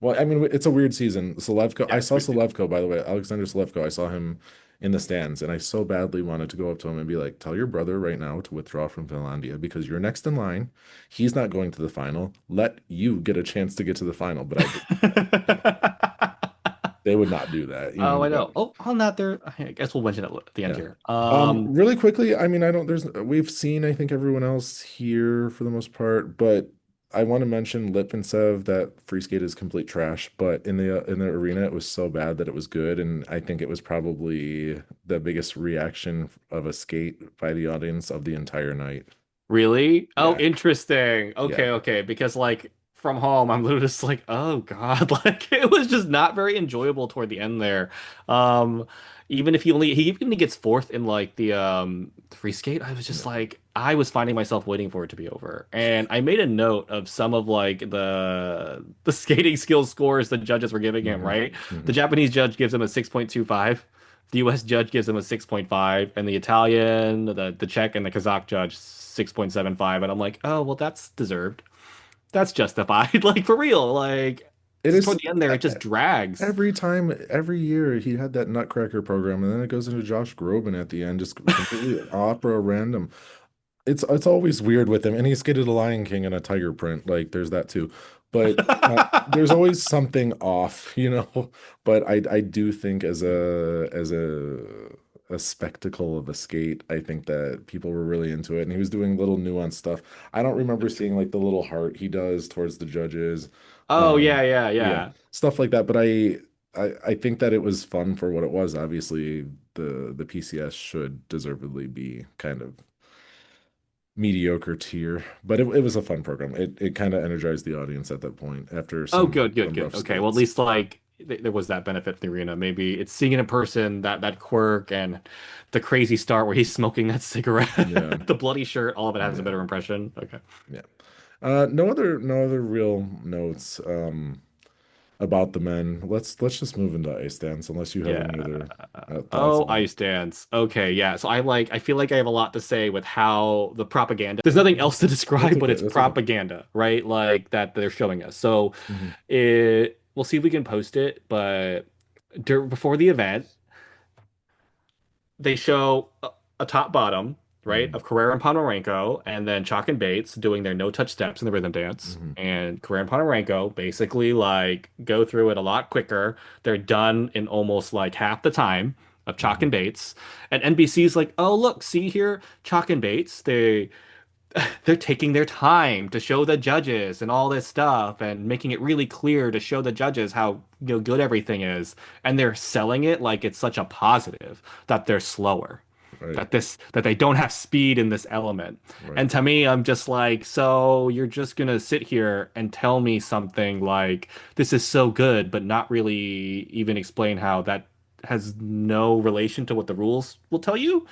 Well, I mean, it's a weird season. Selevko, I Yeah, it's saw weird season. Selevko, by the way, Alexander Selevko. I saw him in the stands, and I so badly wanted to go up to him and be like, "Tell your brother right now to withdraw from Finlandia because you're next in line. He's not going to the final. Let you get a chance to get to the final." But they would not do that. Oh, I But know. Oh, on that there, I guess we'll mention it at the end yeah. here. Really quickly, I mean, I don't, we've seen, I think, everyone else here for the most part, but I want to mention Litvintsev, that free skate is complete trash, but in the arena, it was so bad that it was good. And I think it was probably the biggest reaction of a skate by the audience of the entire night. Really? Oh, Yeah. interesting. Yeah. Okay, okay. Because like from home, I'm literally just like, oh God, like it was just not very enjoyable toward the end there. Um, even if he even gets fourth in like the free skate, I was just Yeah. like, I was finding myself waiting for it to be over. And I made a note of some of like the skating skill scores the judges were giving him, Hmm. right? The Hmm. Japanese judge gives him a 6.25. The US judge gives him a 6.5, and the Italian, the Czech, and the Kazakh judge 6.75. And I'm like, oh, well, that's deserved. That's justified. Like, for real. Like, It just toward is the end there, it just drags. every time, every year he had that Nutcracker program, and then it goes into Josh Groban at the end, just completely opera random. It's always weird with him, and he skated a Lion King in a tiger print. Like there's that too, but there's always something off, But I do think as a spectacle of a skate, I think that people were really into it, and he was doing little nuanced stuff. I don't remember seeing like the little heart he does towards the judges, Oh, um, yeah, yeah, yeah, yeah. stuff like that. But I think that it was fun for what it was. Obviously, the PCS should deservedly be kind of mediocre tier, but it was a fun program. It kind of energized the audience at that point after Oh, some good, good, some good. rough Okay, well, at skates. least like there was that benefit in the arena. Maybe it's seeing it in person, that quirk and the crazy start where he's smoking that Yeah, cigarette, the bloody shirt, all of it has a yeah, better impression. Okay. yeah. No other real notes about the men. Let's just move into ice dance unless you have Yeah. any other thoughts Oh, on ice dance. Okay, yeah. So I feel like I have a lot to say with how the propaganda. There's nothing else to it. That's describe, but okay. it's That's okay. propaganda, right? Like that they're showing us. So Hmm. we'll see if we can post it, but before the event, they show a top bottom. right, Mm, of Carrera and Ponomarenko, and then Chalk and Bates doing their no-touch steps in the rhythm dance. mhm, And Carrera and Ponomarenko basically like go through it a lot quicker. They're done in almost like half the time of Chalk mhm. and Bates. And NBC's like, oh look, see here, Chalk and Bates, they're taking their time to show the judges and all this stuff and making it really clear to show the judges how good everything is. And they're selling it like it's such a positive that they're slower, Right, that they don't have speed in this element. right. And to me, I'm just like, so you're just gonna sit here and tell me something like this is so good, but not really even explain how that has no relation to what the rules will tell you?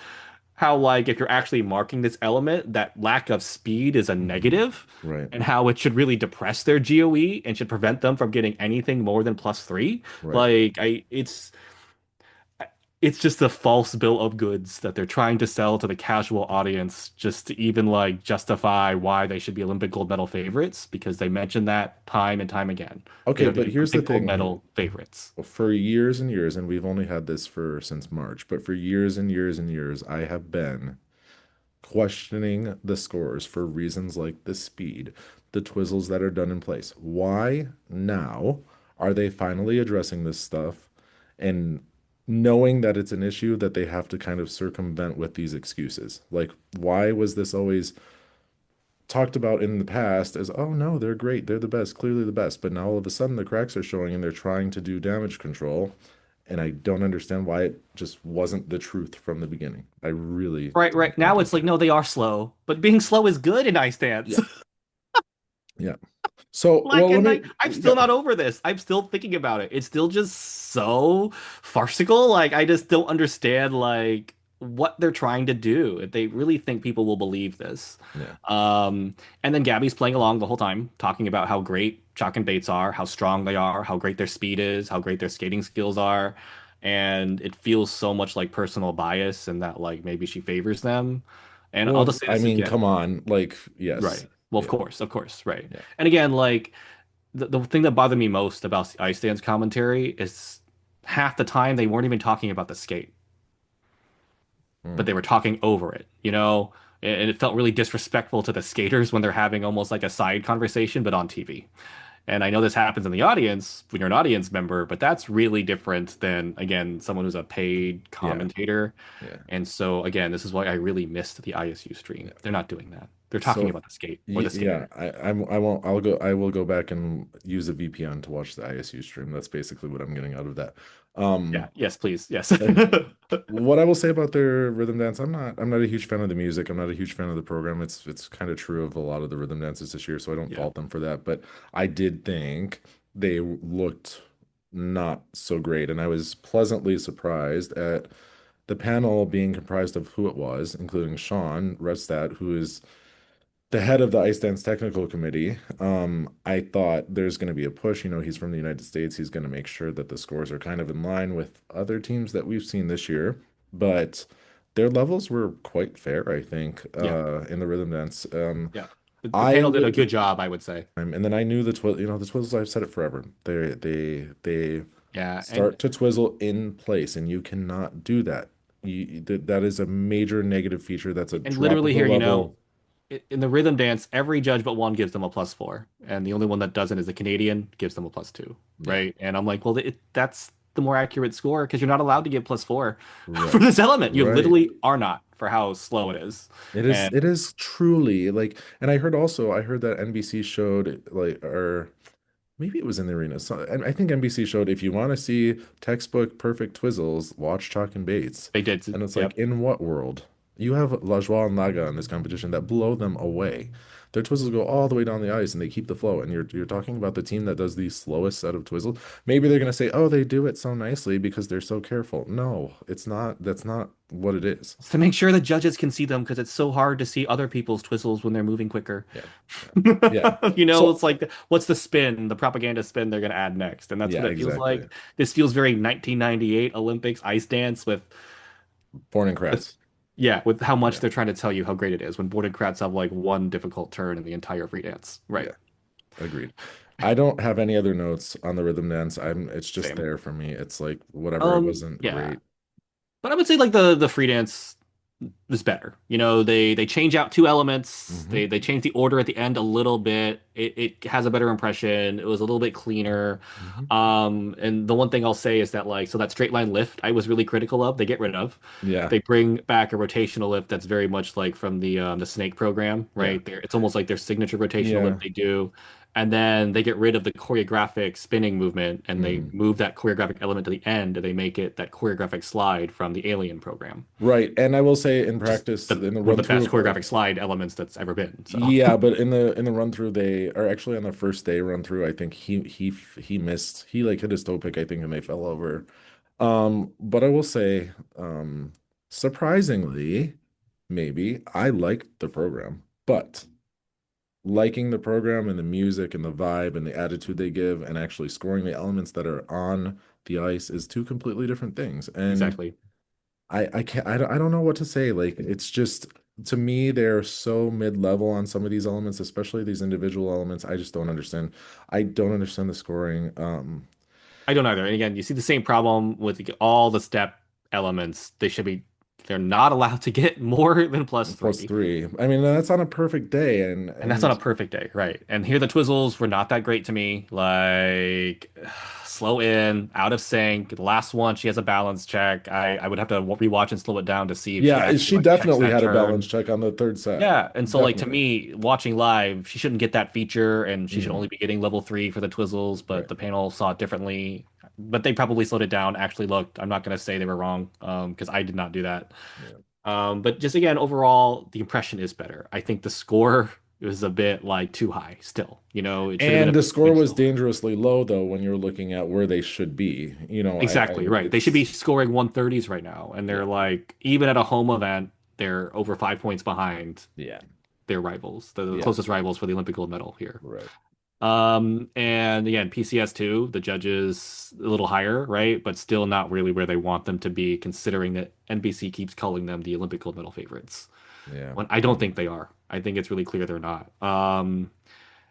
How like if you're actually marking this element, that lack of speed is a Mhm. negative, Right, and how it should really depress their GOE and should prevent them from getting anything more than +3. right. Like it's just a false bill of goods that they're trying to sell to the casual audience just to even like justify why they should be Olympic gold medal favorites because they mention that time and time again. They Okay, are but the here's the Olympic gold thing. medal favorites. For years and years, and we've only had this for since March, but for years and years and years, I have been questioning the scores for reasons like the speed, the twizzles that are done in place. Why now are they finally addressing this stuff and knowing that it's an issue that they have to kind of circumvent with these excuses? Like, why was this always talked about in the past as, oh no, they're great, they're the best, clearly the best, but now all of a sudden the cracks are showing and they're trying to do damage control, and I don't understand why it just wasn't the truth from the beginning. I really Right, don't right. Now it's like, understand. no, they are slow, but being slow is good in ice dance. Yeah, yeah. So, Like, well, let and me, like, I'm yeah, still not over this. I'm still thinking about it. It's still just so farcical. Like, I just don't understand like what they're trying to do. If they really think people will believe this. yeah. And then Gabby's playing along the whole time, talking about how great Chalk and Bates are, how strong they are, how great their speed is, how great their skating skills are. And it feels so much like personal bias and that like maybe she favors them. And I'll Well, just say I this mean, again. come on, like, yes, Right. Well, yeah, of course, right. yeah. And again, like the thing that bothered me most about the Ice Dance commentary is half the time they weren't even talking about the skate, but Mm. they were talking over it, you know? And it felt really disrespectful to the skaters when they're having almost like a side conversation, but on TV. And I know this happens in the audience when you're an audience member, but that's really different than, again, someone who's a paid Yeah, commentator. yeah, And so, again, this is why I really missed the ISU stream. yeah. They're not doing that. They're talking So, about the skate or the yeah, skater. I won't. I will go back and use a VPN to watch the ISU stream. That's basically what I'm getting out of that. Yeah. Um, Yes, please. Yes. and what I will say about their rhythm dance, I'm not a huge fan of the music. I'm not a huge fan of the program. It's kind of true of a lot of the rhythm dances this year, so I don't Yeah. fault them for that. But I did think they looked not so great, and I was pleasantly surprised at the panel being comprised of who it was, including Sean Redstad, who is the head of the ice dance technical committee. I thought there's going to be a push. You know, he's from the United States. He's going to make sure that the scores are kind of in line with other teams that we've seen this year. But their levels were quite fair, I think, Yeah. in the rhythm dance. Yeah. The I panel did a would, good job, I would say. and then I knew you know, the twizzles. I've said it forever. They Yeah. And start to twizzle in place, and you cannot do that. That is a major negative feature. That's a drop of literally the here, level. in the rhythm dance, every judge but one gives them a +4, and the only one that doesn't is the Canadian, gives them a +2, Yeah, right? And I'm like, well, that's the more accurate score because you're not allowed to give +4 for right. this element. You Right. literally are not for how slow it is. And It is truly like, and I heard that NBC showed like, or maybe it was in the arena. So, and I think NBC showed if you want to see textbook perfect twizzles, watch Chalk and Bates. they did, And it's like, yep. in what world? You have Lajoie and Laga in this competition that blow them away. Their twizzles go all the way down the ice and they keep the flow. And you're talking about the team that does the slowest set of twizzles. Maybe they're gonna say, oh, they do it so nicely because they're so careful. No, it's not. That's not what it is. It's to make sure the judges can see them because it's so hard to see other people's twizzles when they're moving quicker. Yeah, yeah, yeah. You know, So it's like what's the spin, the propaganda spin they're going to add next, and that's yeah, what it feels exactly. like. This feels very 1998 Olympics ice dance Born and with Kratz. yeah, with how much Yeah, they're trying to tell you how great it is when boarded crats have like one difficult turn in the entire free dance. Right. yeah, agreed. I don't have any other notes on the rhythm dance. It's just Same. there for me. It's like whatever. It wasn't Yeah. great. But I would say like the free dance. was better. You know, they change out two elements. Hmm. They change the order at the end a little bit. It has a better impression. It was a little bit cleaner. Hmm. And the one thing I'll say is that like so that straight line lift I was really critical of, they get rid of. Yeah. They bring back a rotational lift that's very much like from the Snake program, Yeah. right? There it's almost like their signature rotational Yeah. lift they do. And then they get rid of the choreographic spinning movement and they Hmm. move that choreographic element to the end and they make it that choreographic slide from the Alien program, Right. And I will say in which is practice, the in the one of run the best through choreographic slide elements that's ever been. So yeah, but in the run through they are actually on the first day run through, I think he missed he like hit his toe pick, I think, and they fell over. But I will say, surprisingly, maybe I liked the program, but liking the program and the music and the vibe and the attitude they give and actually scoring the elements that are on the ice is two completely different things. And exactly. I can't I don't know what to say. Like it's just to me they're so mid-level on some of these elements, especially these individual elements. I just don't understand. I don't understand the scoring. I don't either. And again, you see the same problem with all the step elements. They're not allowed to get more than plus Plus three. three. I mean, that's on a perfect day, and And that's on and a perfect day, right? And here the Twizzles were not that great to me. Like slow in, out of sync. The last one, she has a balance check. I would have to rewatch and slow it down to see if she yeah, actually she like checks definitely that had a balance turn. check on the third set. Yeah, and so like to Definitely. me, watching live, she shouldn't get that feature, and she should Hmm. only be getting level three for the Twizzles. But Right. the panel saw it differently. But they probably slowed it down. Actually, looked. I'm not gonna say they were wrong, because I did not do that. Yeah. But just again, overall, the impression is better. I think the score was a bit like too high. Still, you know, it should have been And a the bit score tweaked was still. dangerously low, though, when you're looking at where they should be. Exactly right. They should be it's, scoring 130s right now, and they're yeah, like even at a home event, they're over 5 points behind yeah, their rivals, the yeah, closest rivals for the Olympic gold medal here. right. And again, PCS2, the judges a little higher, right? But still not really where they want them to be, considering that NBC keeps calling them the Olympic gold medal favorites. Yeah. When I don't think they are. I think it's really clear they're not.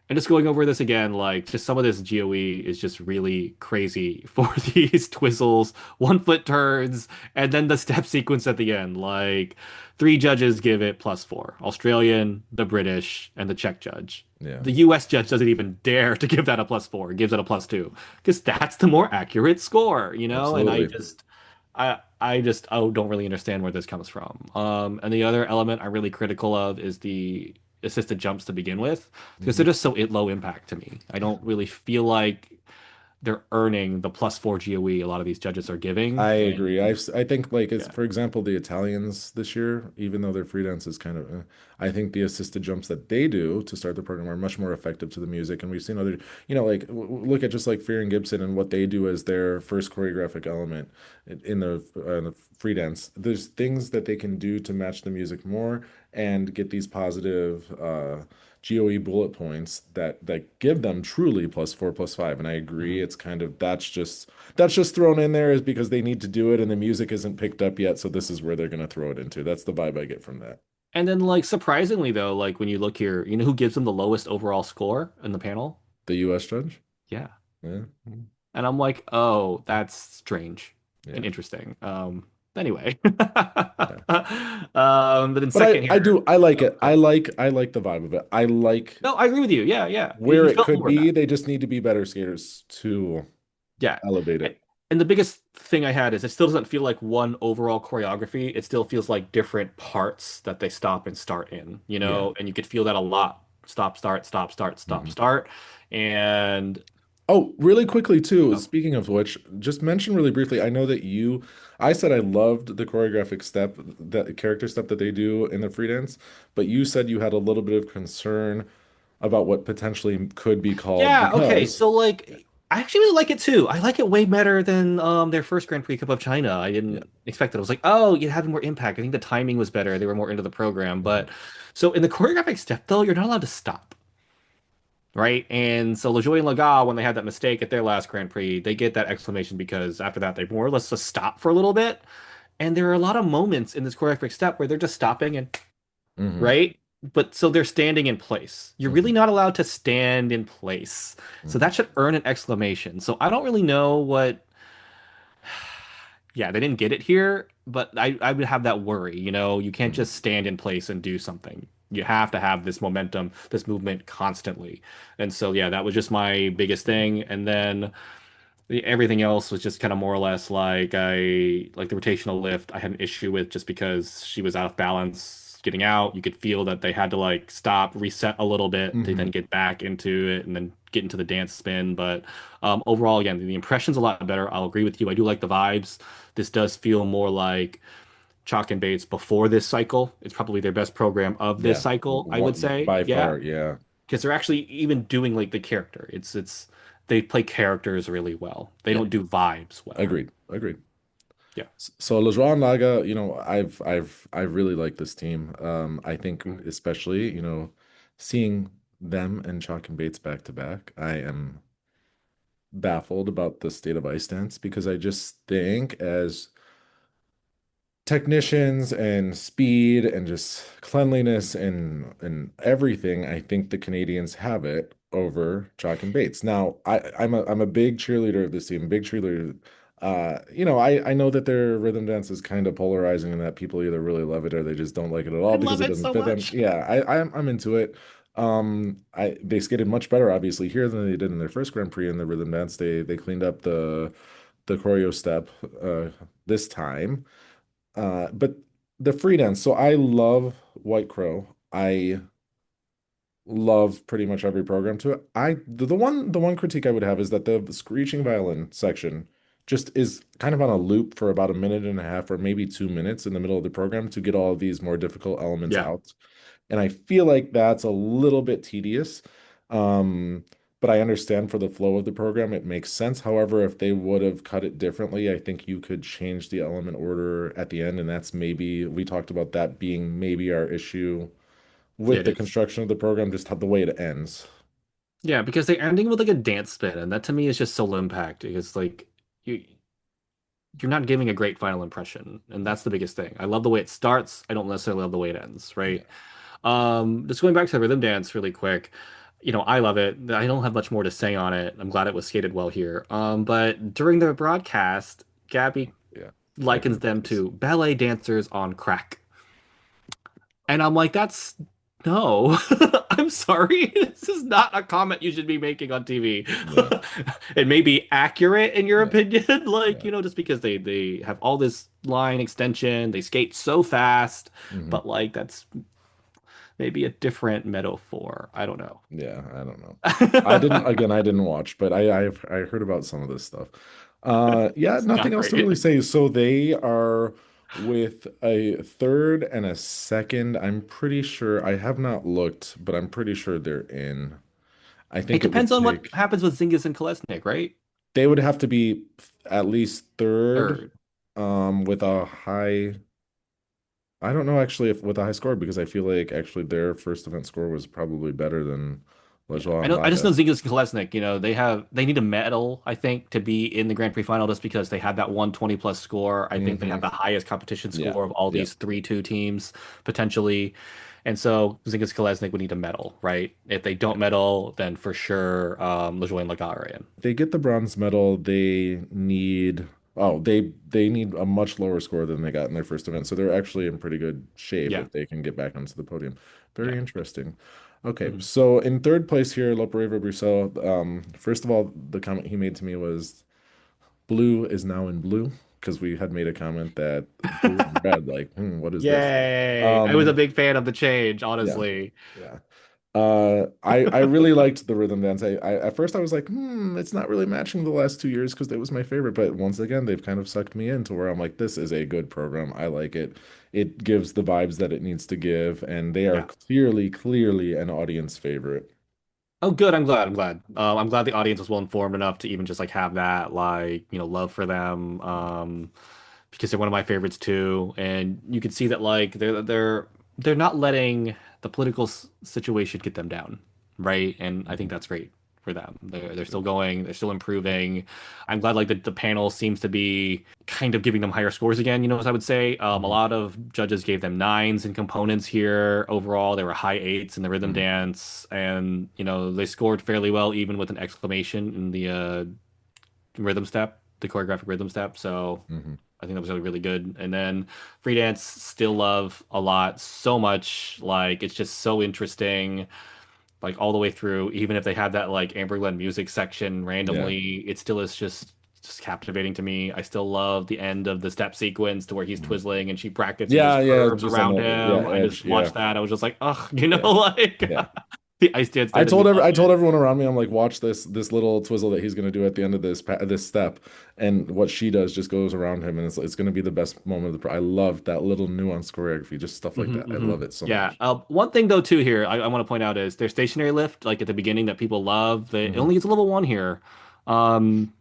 And just going over this again, like just some of this GOE is just really crazy for these twizzles, 1 foot turns, and then the step sequence at the end. Like three judges give it plus four. Australian, the British, and the Czech judge. Yeah, The US judge doesn't even dare to give that a plus four, gives it a plus two. Because that's the more accurate score, you know? And absolutely. I just don't really understand where this comes from. And the other element I'm really critical of is the assisted jumps to begin with because they're Mhm. just so low impact to me. I don't really feel like they're earning the plus four GOE a lot of these judges are I giving. agree. I think like it's Yeah, for example the Italians this year, even though their free dance is kind of, I think the assisted jumps that they do to start the program are much more effective to the music. And we've seen other, like look at just like Fear and Gibson and what they do as their first choreographic element in the free dance. There's things that they can do to match the music more and get these positive GOE bullet points that give them truly plus four, plus five. And I agree, mhm. it's kind of that's just thrown in there is because they need to do it and the music isn't picked up yet, so this is where they're going to throw it into. That's the vibe I get from that. And then like surprisingly though, like when you look here, you know who gives them the lowest overall score in the panel? The US judge? Yeah. Yeah. And I'm like, oh, that's strange and Yeah. interesting. Anyway. Yeah. But then But second here. I like Oh, it. go ahead. I like the vibe of it. I like No, I agree with you. Yeah, yeah. where You it felt could more of be. that. They just need to be better skaters to Yeah. elevate And it. and the biggest thing I had is it still doesn't feel like one overall choreography. It still feels like different parts that they stop and start in, you Yeah. know, and you could feel that a lot. Stop, start, stop, start, stop, Mhm. start. And Oh, really quickly too, oh, speaking of which, just mention really briefly, I know that I said I loved the choreographic step, that character step that they do in the free dance, but you said you had a little bit of concern about what potentially could be called yeah, okay. because, So like I actually really like it too. I like it way better than their first Grand Prix Cup of China. I yeah. didn't expect it. I was like, oh, it had more impact. I think the timing was better. They were more into the program. Mhm. But so in the choreographic step though, you're not allowed to stop. Right? And so LaJoie and Laga, when they had that mistake at their last Grand Prix, they get that exclamation because after that they more or less just stop for a little bit. And there are a lot of moments in this choreographic step where they're just stopping and Hmm. right? But so they're standing in place. You're really Hmm. not allowed to stand in place. So Hmm. that should earn an exclamation. So I don't really know what. Yeah, they didn't get it here. but I would have that worry, you know, you can't Mhm. just stand in place and do something. You have to have this momentum, this movement constantly. And so, yeah, that was just my biggest thing. And then everything else was just kind of more or less like the rotational lift I had an issue with just because she was out of balance getting out. You could feel that they had to like stop, reset a little bit to then Mhm. get back into it and then get into the dance spin. But overall, again, the impression's a lot better. I'll agree with you. I do like the vibes. This does feel more like Chalk and Bates before this cycle. It's probably their best program of this Yeah, cycle, I would say. by Yeah, far, yeah. because they're actually even doing like the character. It's they play characters really well. They Yeah, don't do vibes well. agreed. Agreed. Yeah. So Lejoie and Laga, I really like this team. I think Mhm. especially, seeing them and Chalk and Bates back to back, I am baffled about the state of ice dance because I just think as technicians and speed and just cleanliness and everything, I think the Canadians have it over Chalk and Bates. Now, I'm a big cheerleader of this team, big cheerleader. I know that their rhythm dance is kind of polarizing in that people either really love it or they just don't like it at I all because love it it doesn't so fit them. much. Yeah, I'm into it. They skated much better obviously here than they did in their first Grand Prix in the rhythm dance. They cleaned up the choreo step this time. But the free dance. So I love White Crow. I love pretty much every program to it. The one critique I would have is that the screeching violin section just is kind of on a loop for about a minute and a half or maybe 2 minutes in the middle of the program to get all of these more difficult elements Yeah, out. And I feel like that's a little bit tedious. Um, but I understand for the flow of the program, it makes sense. However, if they would have cut it differently, I think you could change the element order at the end. And that's maybe, we talked about that being maybe our issue yeah, with it the is. construction of the program, just how the way it ends. Yeah, because they're ending with like a dance spin, and that to me is just so impact. Because like you you're not giving a great final impression, and Yeah. that's the biggest thing. I love the way it starts. I don't necessarily love the way it ends, Yeah. right? Just going back to the rhythm dance really quick. You know, I love it. I don't have much more to say on it. I'm glad it was skated well here. But during the broadcast, Gabby Yeah. I likens heard about them this. to ballet dancers on crack. And I'm like, that's no. I'm sorry. This is not a comment you should be making on TV. Yeah. It may be accurate in your Yeah. opinion, like, Yeah. you know, just because they have all this line extension, they skate so fast, Hmm. but like that's maybe a different metaphor. I don't know. Yeah. I don't know. It's I didn't watch, but I heard about some of this stuff. Yeah, nothing not else to really great. say. So they are with a third and a second. I'm pretty sure I have not looked, but I'm pretty sure they're in. I It think it would depends on what take, happens with Zingis and Kolesnik, right? they would have to be at least third, Third. with a high, I don't know actually if with a high score because I feel like actually their first event score was probably better than Yeah, Lejoie I and know. I just know Laga. Zingis and Kolesnik. You know, they need a medal. I think to be in the Grand Prix final just because they had that 120 plus score. I think they have Hmm. the highest competition Yeah. score of all Yeah. these 3-2 teams potentially, and so Zingis and Kolesnik would need a medal, right? If they don't Yeah. medal, then for sure LeJoy and Lagat are in. They get the bronze medal, they need a much lower score than they got in their first event. So they're actually in pretty good shape Yeah, if they can get back onto the podium. yeah. Very interesting. Okay, Mhm. so in third place here, Lopereva Brissot. First of all, the comment he made to me was blue is now in blue because we had made a comment that blue and red, like, what is this? Yay! I was a Um, big fan of the change, yeah, honestly. yeah. I really liked the rhythm dance. I at first I was like, it's not really matching the last 2 years because it was my favorite. But once again, they've kind of sucked me into where I'm like, this is a good program. I like it. It gives the vibes that it needs to give, and they are Yeah. clearly an audience favorite. Oh, good. I'm glad. I'm glad. I'm glad the audience was well informed enough to even just like have that like love for them. Because they're one of my favorites too, and you can see that like they're not letting the political situation get them down, right? And I think Mhm. that's great for them. They're still going. They're still improving. I'm glad like the panel seems to be kind of giving them higher scores again. You know, as I would say, a Mhm. lot of judges gave them nines in components here. Overall, there were high eights in the rhythm Mhm. dance, and they scored fairly well, even with an exclamation in the rhythm step, the choreographic rhythm step. So Mhm. I think that was really, really good. And then Freedance still love a lot, so much. Like it's just so interesting, like all the way through. Even if they have that like Amber Glen music section Yeah. randomly, it still is just captivating to me. I still love the end of the step sequence to where he's Mhm. twizzling and she brackets and Yeah, just yeah, curves just on around the yeah him. I edge. just Yeah, watched that. I was just like, ugh, yeah, like yeah. the ice dance there that we love I told it. everyone around me, I'm like, watch this little twizzle that he's gonna do at the end of this step, and what she does just goes around him, and it's gonna be the best moment of I love that little nuanced choreography, just stuff like that. I love it so Yeah. much. One thing though too here I want to point out is their stationary lift, like at the beginning that people love. It Hmm. only gets a level one here. Um,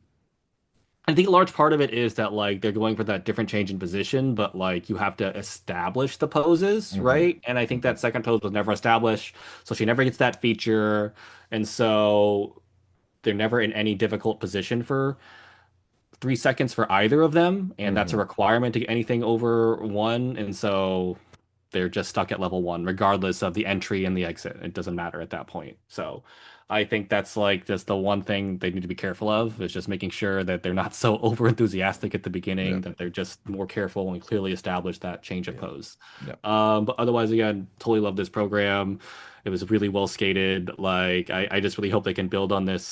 I think a large part of it is that like they're going for that different change in position, but like you have to establish the poses, Hmm. right? And I think Hmm. that second pose was never established, so she never gets that feature, and so they're never in any difficult position for 3 seconds for either of them, and that's a Hmm. requirement to get anything over one, and so they're just stuck at level one, regardless of the entry and the exit. It doesn't matter at that point. So I think that's like just the one thing they need to be careful of is just making sure that they're not so over enthusiastic at the Yeah, beginning, that they're just more careful and clearly establish that change of yeah, pose. yeah, But otherwise, again, totally love this program. It was really well skated. Like I just really hope they can build on these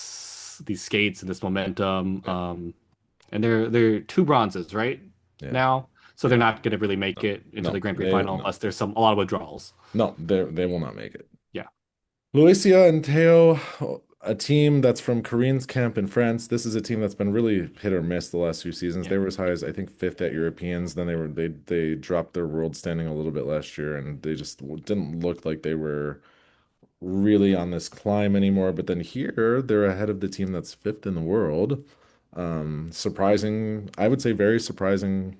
skates and this momentum. yeah, And they're two bronzes, right? yeah, Now. So they're yeah. not going to really make No, it into the no, Grand Prix they final no, unless there's a lot of withdrawals. no, they will not make it. Yeah. Luisia and Teo, a team that's from Koreans camp in France. This is a team that's been really hit or miss the last few seasons. Yeah. They were as high as I think fifth at Europeans. Then they dropped their world standing a little bit last year, and they just didn't look like they were really on this climb anymore. But then here they're ahead of the team that's fifth in the world. Surprising, I would say, very surprising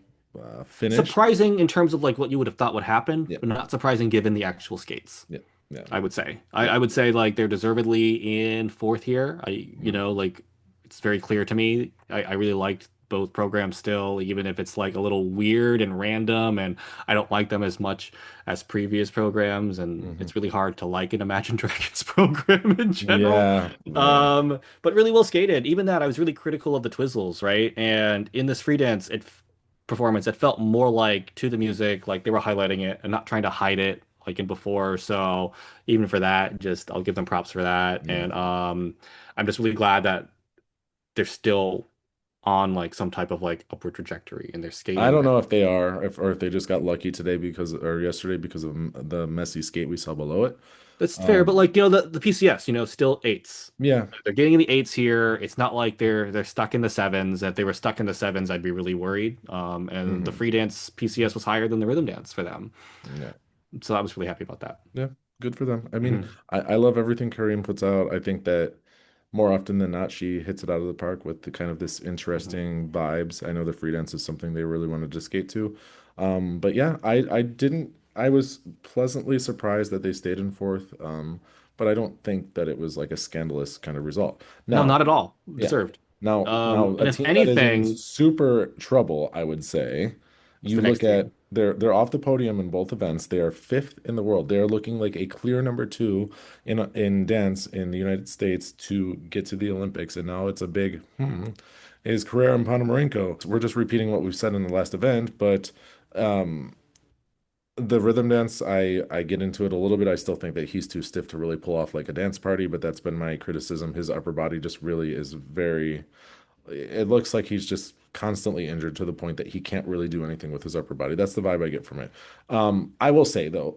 finish. Surprising in terms of like what you would have thought would happen, Yeah, but not surprising given the actual skates. yeah, yeah, I would say. yeah. I would say like they're deservedly in fourth here. Mm. Like it's very clear to me. I really liked both programs still, even if it's like a little weird and random, and I don't like them as much as previous programs, and Hmm. it's really hard to like an Imagine Dragons program in general. Yeah, yeah. But really well skated. Even that, I was really critical of the Twizzles, right? And in this free dance, performance, it felt more like to the music, like they were highlighting it and not trying to hide it like in before. So even for that, just I'll give them props for that. Yeah. And I'm just really glad that they're still on like some type of like upward trajectory and they're I skating. don't know if they are, if or if they just got lucky today because or yesterday because of the messy skate we saw below it. That's fair, but Um, like the PCS, still eights. yeah. They're getting in the eights here. It's not like they're stuck in the sevens. If they were stuck in the sevens, I'd be really worried. And the Hmm. free dance PCS was higher than the rhythm dance for them. Yeah. So I was really happy about that. Yeah. Good for them. I mean, Mhm. I love everything Kareem puts out. I think that more often than not, she hits it out of the park with the kind of this Mhm. interesting vibes. I know the free dance is something they really wanted to skate to. But yeah, I didn't I was pleasantly surprised that they stayed in fourth. But I don't think that it was like a scandalous kind of result. No, Now, not at all. yeah. Deserved. Now a And if team that is in anything, super trouble, I would say. what's You the look next at team? they're off the podium in both events. They are fifth in the world. They are looking like a clear number two in dance in the United States to get to the Olympics. And now it's a big is Carrera and Ponomarenko. We're just repeating what we've said in the last event, but um the rhythm dance, I get into it a little bit. I still think that he's too stiff to really pull off like a dance party, but that's been my criticism. His upper body just really is very it looks like he's just constantly injured to the point that he can't really do anything with his upper body. That's the vibe I get from it. I will say though,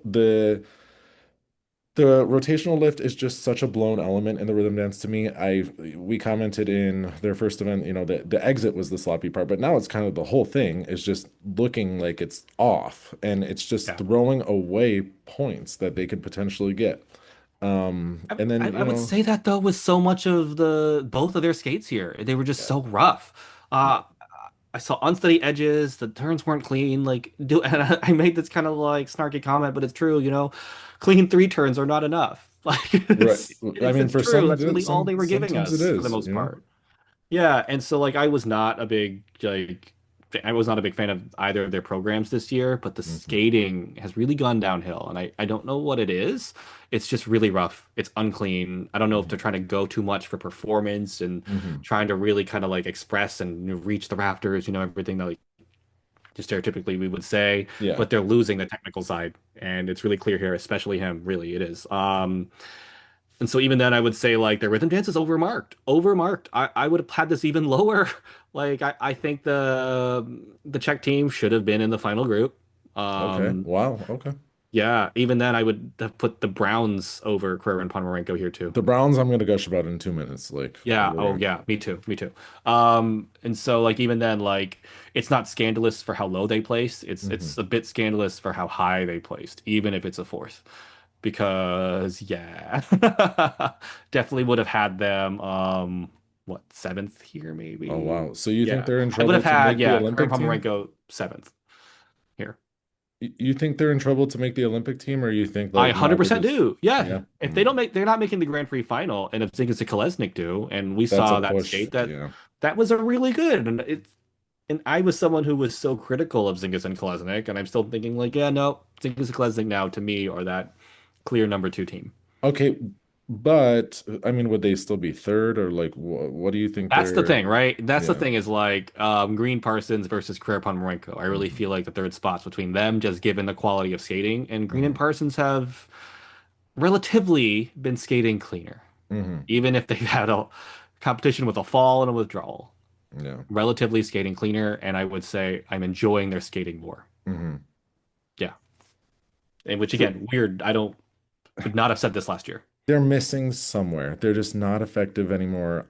the rotational lift is just such a blown element in the rhythm dance to me. We commented in their first event, the exit was the sloppy part, but now it's kind of the whole thing is just looking like it's off and it's just Yeah. throwing away points that they could potentially get. And then, I would say that though with so much of the both of their skates here, they were just yeah, so rough. yeah, Uh, I saw unsteady edges. The turns weren't clean. And I made this kind of like snarky comment, but it's true. Clean three turns are not enough. Like right. I mean, it's for true. That's really all they were some giving teams it us for the is, most part. Yeah, and so like I was not a big I was not a big fan of either of their programs this year, but the Mhm, skating has really gone downhill, and I don't know what it is. It's just really rough. It's unclean. I don't know if they're mhm, trying to go too much for performance and mhm. trying to really kind of like express and reach the rafters, everything that like stereotypically we would say, Yeah. but they're losing the technical side, and it's really clear here, especially him. Really, it is. And so even then, I would say like the rhythm dance is overmarked. Overmarked. I would have had this even lower. Like I think the Czech team should have been in the final group. Okay. Um, Wow. Okay. yeah, even then I would have put the Browns over Query and Ponomarenko here too. The Browns, I'm gonna gush about in 2 minutes. Like, Yeah, oh we're yeah, me too, me too. And so like even then, like it's not scandalous for how low they placed. It's hmm a bit scandalous for how high they placed, even if it's a fourth. Because yeah, definitely would have had them what, seventh here Oh maybe. wow. So you think Yeah. they're in I would trouble have to had, make the yeah, Kareem Olympic team? Pomerenko seventh here. You think they're in trouble to make the Olympic team, or you think I like no, they're 100% just do. Yeah. yeah, If they don't make, they're not making the Grand Prix final, and if Zingas and Kolesnik do, and we that's a saw that push. skate, that Yeah. that was a really good, and I was someone who was so critical of Zingas and Kolesnik, and I'm still thinking like, yeah, no, Zingas and Kolesnik now to me are that clear number two team. Okay, but I mean, would they still be third, or like what do you think That's the they're? thing, right? That's the Yeah. thing is like Green Parsons versus Career Ponomarenko. I really hmm feel like the third spot's between them, just given the quality of skating. And Green and hmm Parsons have relatively been skating cleaner, hmm even if they've had a competition with a fall and a withdrawal. Yeah. Relatively skating cleaner, and I would say I'm enjoying their skating more. hmm Yeah, and which For, again, weird. I don't would not have said this last year. they're missing somewhere. They're just not effective anymore.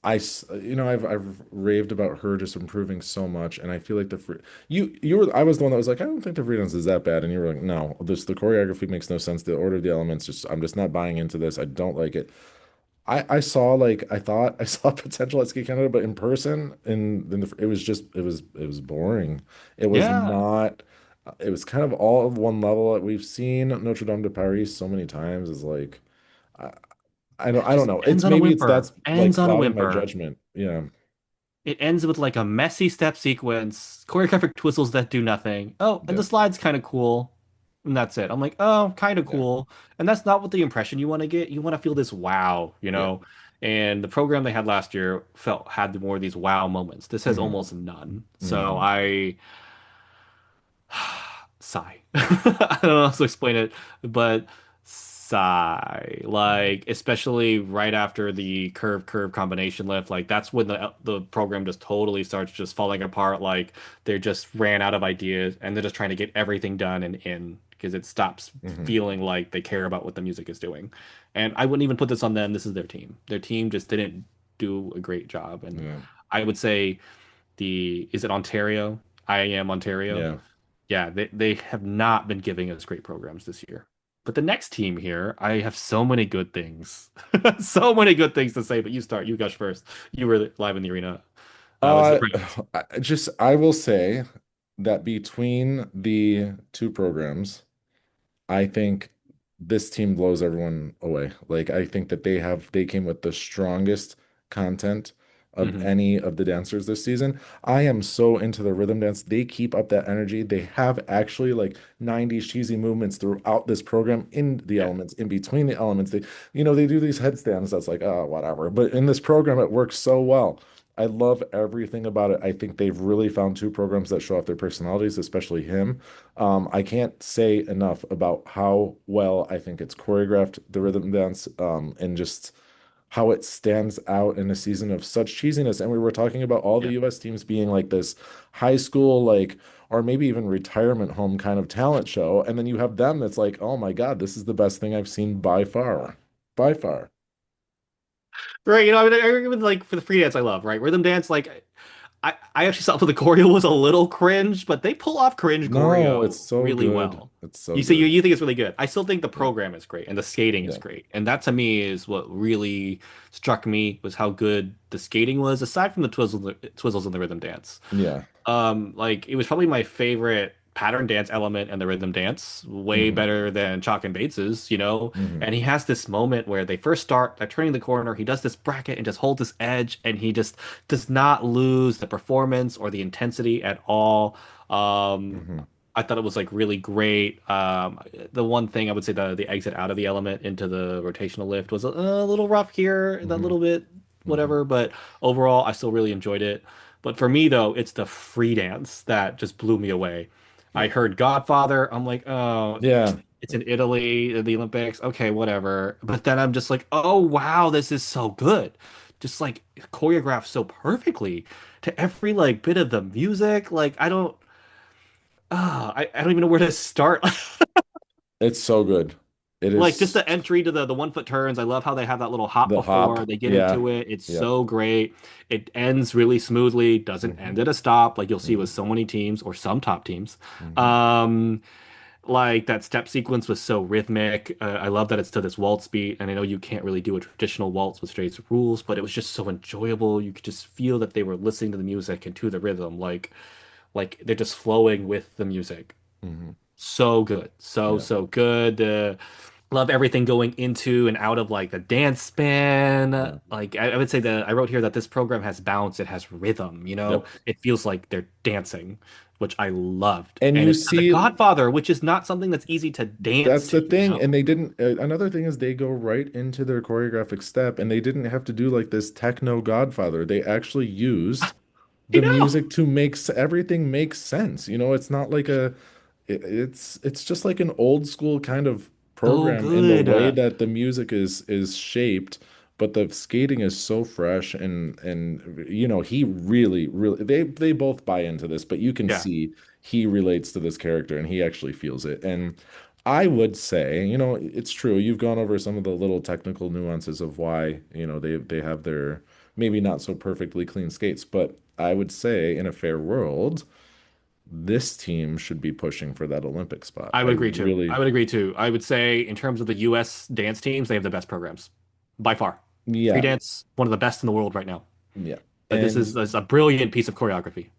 I've raved about her just improving so much, and I feel like the free you were I was the one that was like, I don't think the freelance is that bad, and you were like, no, this the choreography makes no sense. The order of the elements, just I'm just not buying into this. I don't like it. I saw like I thought I saw potential at Ski Canada, but in person, it was just it was boring. It was Yeah, not. It was kind of all of one level that we've seen Notre Dame de Paris so many times. Is like I, I don't just know. ends It's on a maybe it's whimper. that's like Ends on a clouding my whimper. judgment. Yeah. It ends with like a messy step sequence, choreographic twizzles that do nothing. Oh, and the Yep. slide's kind of cool. And that's it. I'm like, oh, kind of Yeah. cool. And that's not what the impression you want to get. You want to feel this wow, you Yeah. know? And the program they had last year felt had more of these wow moments. This has hmm almost none. So hmm I sigh. I don't know how to explain it, but sigh. hmm Like, especially right after the curve combination lift, like that's when the program just totally starts just falling apart. Like they just ran out of ideas and they're just trying to get everything done and in because it stops hmm feeling like they care about what the music is doing. And I wouldn't even put this on them. This is their team. Their team just didn't do a great job. And Yeah. I would say the is it Ontario? I am Ontario. Yeah. Yeah, they have not been giving us great programs this year. But the next team here, I have so many good things. So many good things to say, but you start. You gush first. You were live in the arena. It's the Uh, Prix. I will say that between the two programs, I think this team blows everyone away. Like I think that they came with the strongest content of Hmm. any of the dancers this season. I am so into the rhythm dance. They keep up that energy. They have actually like 90s cheesy movements throughout this program in the Yeah. elements, in between the elements. They do these headstands that's like, oh, whatever. But in this program, it works so well. I love everything about it. I think they've really found two programs that show off their personalities, especially him. I can't say enough about how well I think it's choreographed, the rhythm dance, and just how it stands out in a season of such cheesiness. And we were talking about all the Yeah. US teams being like this high school, like, or maybe even retirement home kind of talent show. And then you have them that's like, oh my God, this is the best thing I've seen by far. By far. Right. I mean, I even like for the free dance I love, right? Rhythm dance, like I actually thought the choreo was a little cringe, but they pull off cringe No, it's choreo so really good. well. It's so You say good. you think it's really good. I still think the Yeah. program is great and the skating is Yeah. great. And that to me is what really struck me was how good the skating was, aside from the twizzles and the rhythm dance. Yeah. Like it was probably my favorite pattern dance element in the rhythm dance, way hmm better than Chalk and Bates's, hmm And he has this moment where they first start, they're turning the corner, he does this bracket and just holds this edge, and he just does not lose the performance or the intensity at all. Um, hmm I thought it was like really great. The one thing I would say the exit out of the element into the rotational lift was a little rough here, that hmm little bit, hmm whatever, but overall I still really enjoyed it. But for me though, it's the free dance that just blew me away. I Yeah. heard Godfather, I'm like, oh, Yeah. it's in Italy, the Olympics, okay, whatever. But then I'm just like, oh wow, this is so good. Just like choreographed so perfectly to every like bit of the music. Like I don't even know where to start. It's so good. It Like just is the entry to the 1 foot turns. I love how they have that little hop the hop. before they get Yeah. into it. It's Yeah. so great. It ends really smoothly, doesn't Hmm. end at a stop like you'll see with Hmm. so many teams or some top teams. Hmm. Um, like that step sequence was so rhythmic. I love that it's to this waltz beat, and I know you can't really do a traditional waltz with straight rules, but it was just so enjoyable. You could just feel that they were listening to the music and to the rhythm, like they're just flowing with the music. Hmm. So good, so Yeah. so good. Love everything going into and out of like the dance spin. Yeah. Like I would say that I wrote here that this program has bounce, it has rhythm, you know? Yep. It feels like they're dancing, which I loved. And And you it's to the see, Godfather, which is not something that's easy to dance that's to, the you thing. know? And they didn't, another thing is they go right into their choreographic step and they didn't have to do like this techno Godfather. They actually used I the know. music to make everything make sense. You know, it's not like it's just like an old school kind of So program in the good. way that the music is shaped, but the skating is so fresh and you know, he really they both buy into this, but you can Yeah, see he relates to this character and he actually feels it. And I would say, you know, it's true. You've gone over some of the little technical nuances of why, you know, they have their maybe not so perfectly clean skates, but I would say in a fair world, this team should be pushing for that Olympic spot. I I would agree too. I really, would agree too. I would say in terms of the US dance teams, they have the best programs by far. Free yeah, dance, one of the best in the world right now. yeah. This is a brilliant piece of choreography.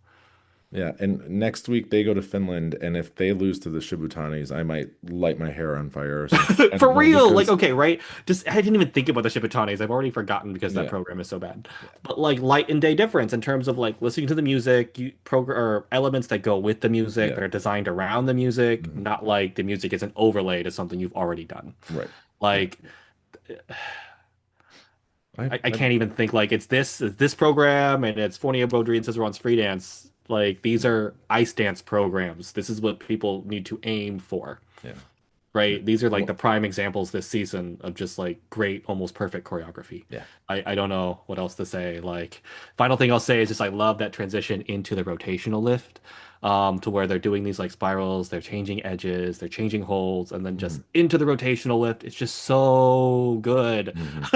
Yeah, and next week they go to Finland, and if they lose to the Shibutanis, I might light my hair on fire or something. I don't For know real, like because okay, right? Just I didn't even think about the Shibutanis. I've already forgotten because that yeah, program is so bad. yeah, But like light and day difference in terms of like listening to the music, you program or elements that go with the music yeah, that are designed around the music, mhm, not like the music is an overlay to something you've already done. right, yeah. Like I I can't even think like it's this program and it's Fournier Baudry and Cizeron's free dance. Like these are ice dance programs. This is what people need to aim for. yeah, yeah. Right? These are like the Well, prime examples this season of just like great, almost perfect choreography. yeah, I don't know what else to say. Like, final thing I'll say is just I love that transition into the rotational lift, to where they're doing these like spirals, they're changing edges, they're changing holds, and then just mhm, into the rotational lift. It's just so good. mhm,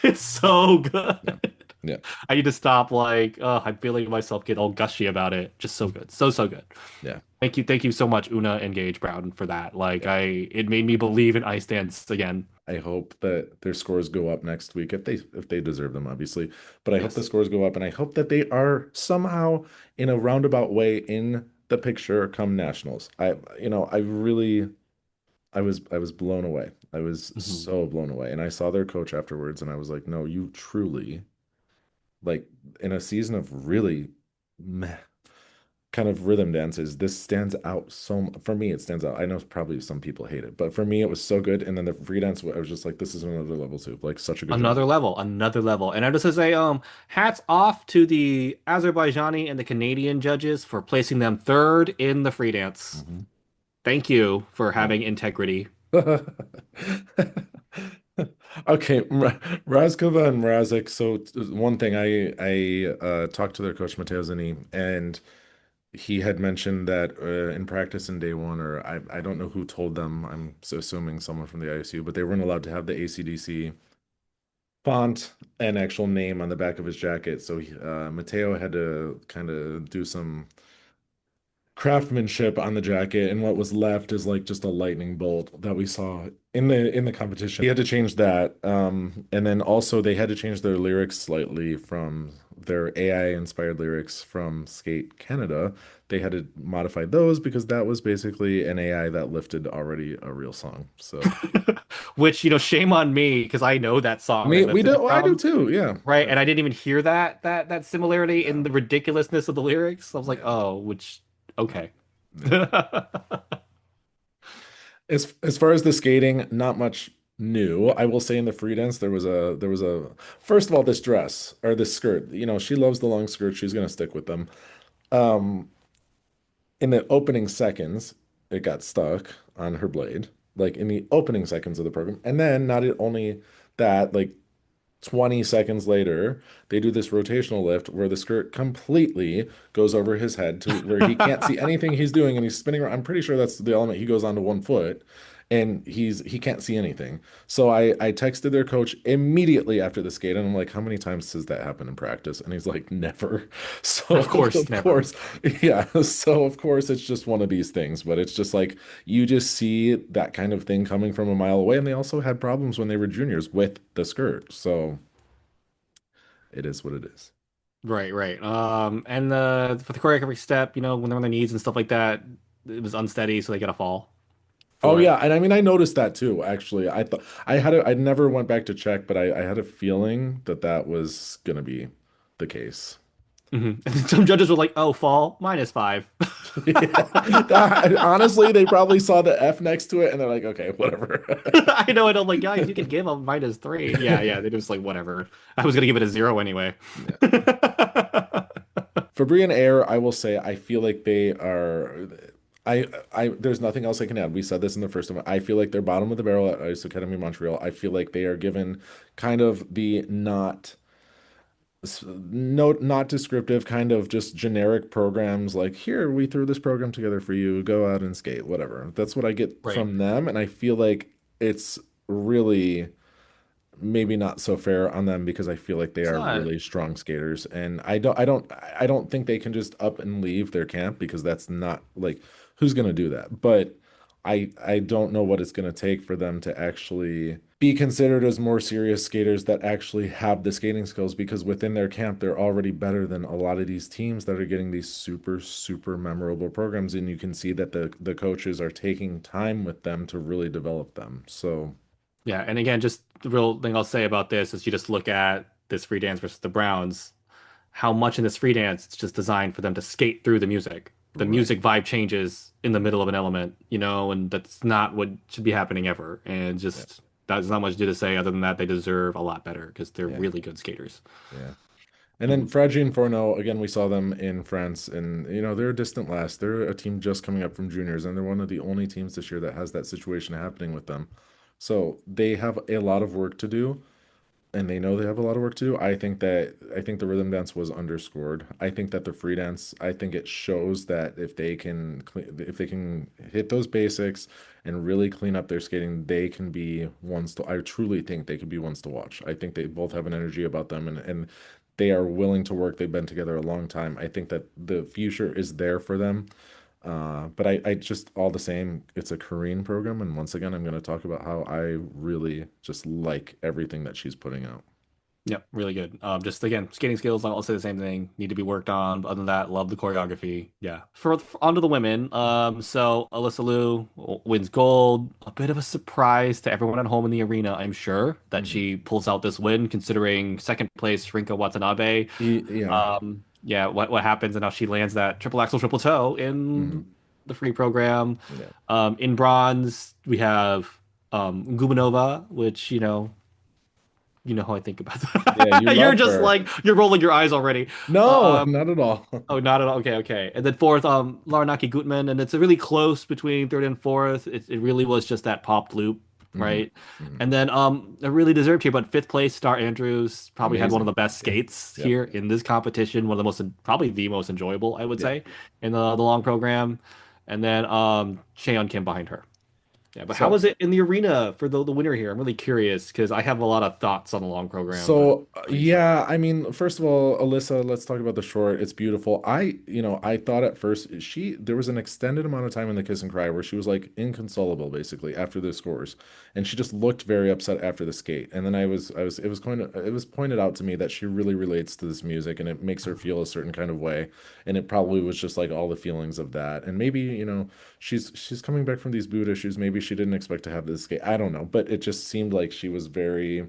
It's so good. yeah, yeah, I need to stop like, I'm feeling myself get all gushy about it. Just so good. So, so good. yeah, Thank you so much, Una and Gage Brown, for that. Like yeah. it made me believe in ice dance again. I hope that their scores go up next week if they deserve them, obviously. But I hope the Yes. scores go up, and I hope that they are somehow in a roundabout way in the picture come nationals. You know, I was blown away. I was Mhm. so blown away, and I saw their coach afterwards, and I was like, no, you truly like in a season of really meh kind of rhythm dances, this stands out for me, it stands out. I know probably some people hate it, but for me, it was so good. And then the free dance, I was just like, this is another level too. Like, such a good job. Another level, another level. And I just to say, hats off to the Azerbaijani and the Canadian judges for placing them third in the free dance. Mhm. Thank you for Yeah. having integrity. Okay, Razkova and Mrazek. So one thing, I talked to their coach Matteo Zini, and he had mentioned that in practice in day one, or I don't know who told them. I'm so assuming someone from the ISU, but they weren't allowed to have the ACDC font and actual name on the back of his jacket. So Matteo had to kind of do some craftsmanship on the jacket, and what was left is like just a lightning bolt that we saw in the competition. He had to change that, and then also they had to change their lyrics slightly from their AI inspired lyrics from Skate Canada. They had to modify those because that was basically an AI that lifted already a real song. So Which, shame on me because I know that song they we lifted do, it well, I do from. too, yeah. Right, and I didn't even hear that similarity in Yeah, the ridiculousness of the lyrics. I was like, yeah, oh, which okay. yeah. As far as the skating, not much. new. I will say in the free dance there was a first of all this dress or this skirt. She loves the long skirts. She's gonna stick with them. Um, in the opening seconds, it got stuck on her blade, like in the opening seconds of the program. And then not only that, like 20 seconds later, they do this rotational lift where the skirt completely goes over his head to where he can't see anything he's doing and he's spinning around. I'm pretty sure that's the element he goes onto one foot and he can't see anything. So I texted their coach immediately after the skate and I'm like, how many times does that happen in practice? And he's like, never. So Of course, of never. course, yeah. So of course it's just one of these things, but it's just like you just see that kind of thing coming from a mile away. And they also had problems when they were juniors with the skirt. So it is what it is. Right, right. And for the choreography step, when they're on their knees and stuff like that, it was unsteady, so they got a fall Oh for it. yeah, and I mean I noticed that too, actually. I thought I never went back to check, but I had a feeling that that was gonna be the case. And some judges were like, "Oh, fall -5." Yeah. Honestly, they probably saw the F next to it and they're like, okay, whatever. I know, and I'm like, guys, you could give a -3. Yeah, yeah. They just like whatever. I was gonna give it a 0 anyway. Yeah. For Brie and Air, I will say I feel like they are. There's nothing else I can add. We said this in the first one. I feel like they're bottom of the barrel at Ice Academy Montreal. I feel like they are given kind of the not descriptive, kind of just generic programs like, here, we threw this program together for you, go out and skate, whatever. That's what I get Right. from them, and I feel like it's really maybe not so fair on them because I feel like they It's are not. really strong skaters, and I don't think they can just up and leave their camp because that's not like who's gonna do that. But I don't know what it's gonna take for them to actually be considered as more serious skaters that actually have the skating skills because within their camp they're already better than a lot of these teams that are getting these super super memorable programs, and you can see that the coaches are taking time with them to really develop them. So Yeah, and again, just the real thing I'll say about this is you just look at this free dance versus the Browns, how much in this free dance it's just designed for them to skate through the music. The right. music vibe changes in the middle of an element, and that's not what should be happening ever. And Yeah. just that's not much to say other than that they deserve a lot better because they're Yeah. really good skaters. Yeah. And then Mhm. Fragile and Forno, again, we saw them in France, and they're a distant last. They're a team just coming up from juniors, and they're one of the only teams this year that has that situation happening with them. So they have a lot of work to do, and they know they have a lot of work to do. I think the rhythm dance was underscored. I think that the free dance, I think it shows that if they can hit those basics and really clean up their skating, they can be ones to I truly think they could be ones to watch. I think they both have an energy about them and they are willing to work. They've been together a long time. I think that the future is there for them. But I just all the same, it's a Korean program, and once again, I'm going to talk about how I really just like everything that she's putting out. Yep, really good. Just again, skating skills, I'll say the same thing, need to be worked on. But other than that, love the choreography. Yeah. Onto the women. So Alyssa Liu wins gold. A bit of a surprise to everyone at home in the arena, I'm sure, that Mhm. she pulls out this win, considering second place Rinka Watanabe. Yeah. Yeah, what happens and how she lands that triple axel triple toe Hmm. in the free program. Yeah. In bronze, we have Gubanova, which you know how I think about Yeah, you that. You're love just her. like you're rolling your eyes already. No, Um, not at all. oh, not at all. Okay, okay. And then fourth, Laranaki Gutman, and it's a really close between third and fourth. It really was just that popped loop, Hmm. right? Hmm. And then a really deserved here, but fifth place, Star Andrews probably had one of the Amazing. best Yeah. skates Yeah. here in this competition. One of the most, probably the most enjoyable, I would Yeah. say, in the long program. And then Cheon Kim behind her. Yeah, but how So was it in the arena for the winner here? I'm really curious because I have a lot of thoughts on the long program, but So why don't you start? yeah, I mean, first of all, Alyssa, let's talk about the short. It's beautiful. I thought at first there was an extended amount of time in the kiss and cry where she was like inconsolable basically after the scores, and she just looked very upset after the skate. And then it was pointed out to me that she really relates to this music and it makes her feel a certain kind of way, and it probably was just like all the feelings of that. And maybe, she's coming back from these boot issues. Maybe she didn't expect to have this skate. I don't know, but it just seemed like she was very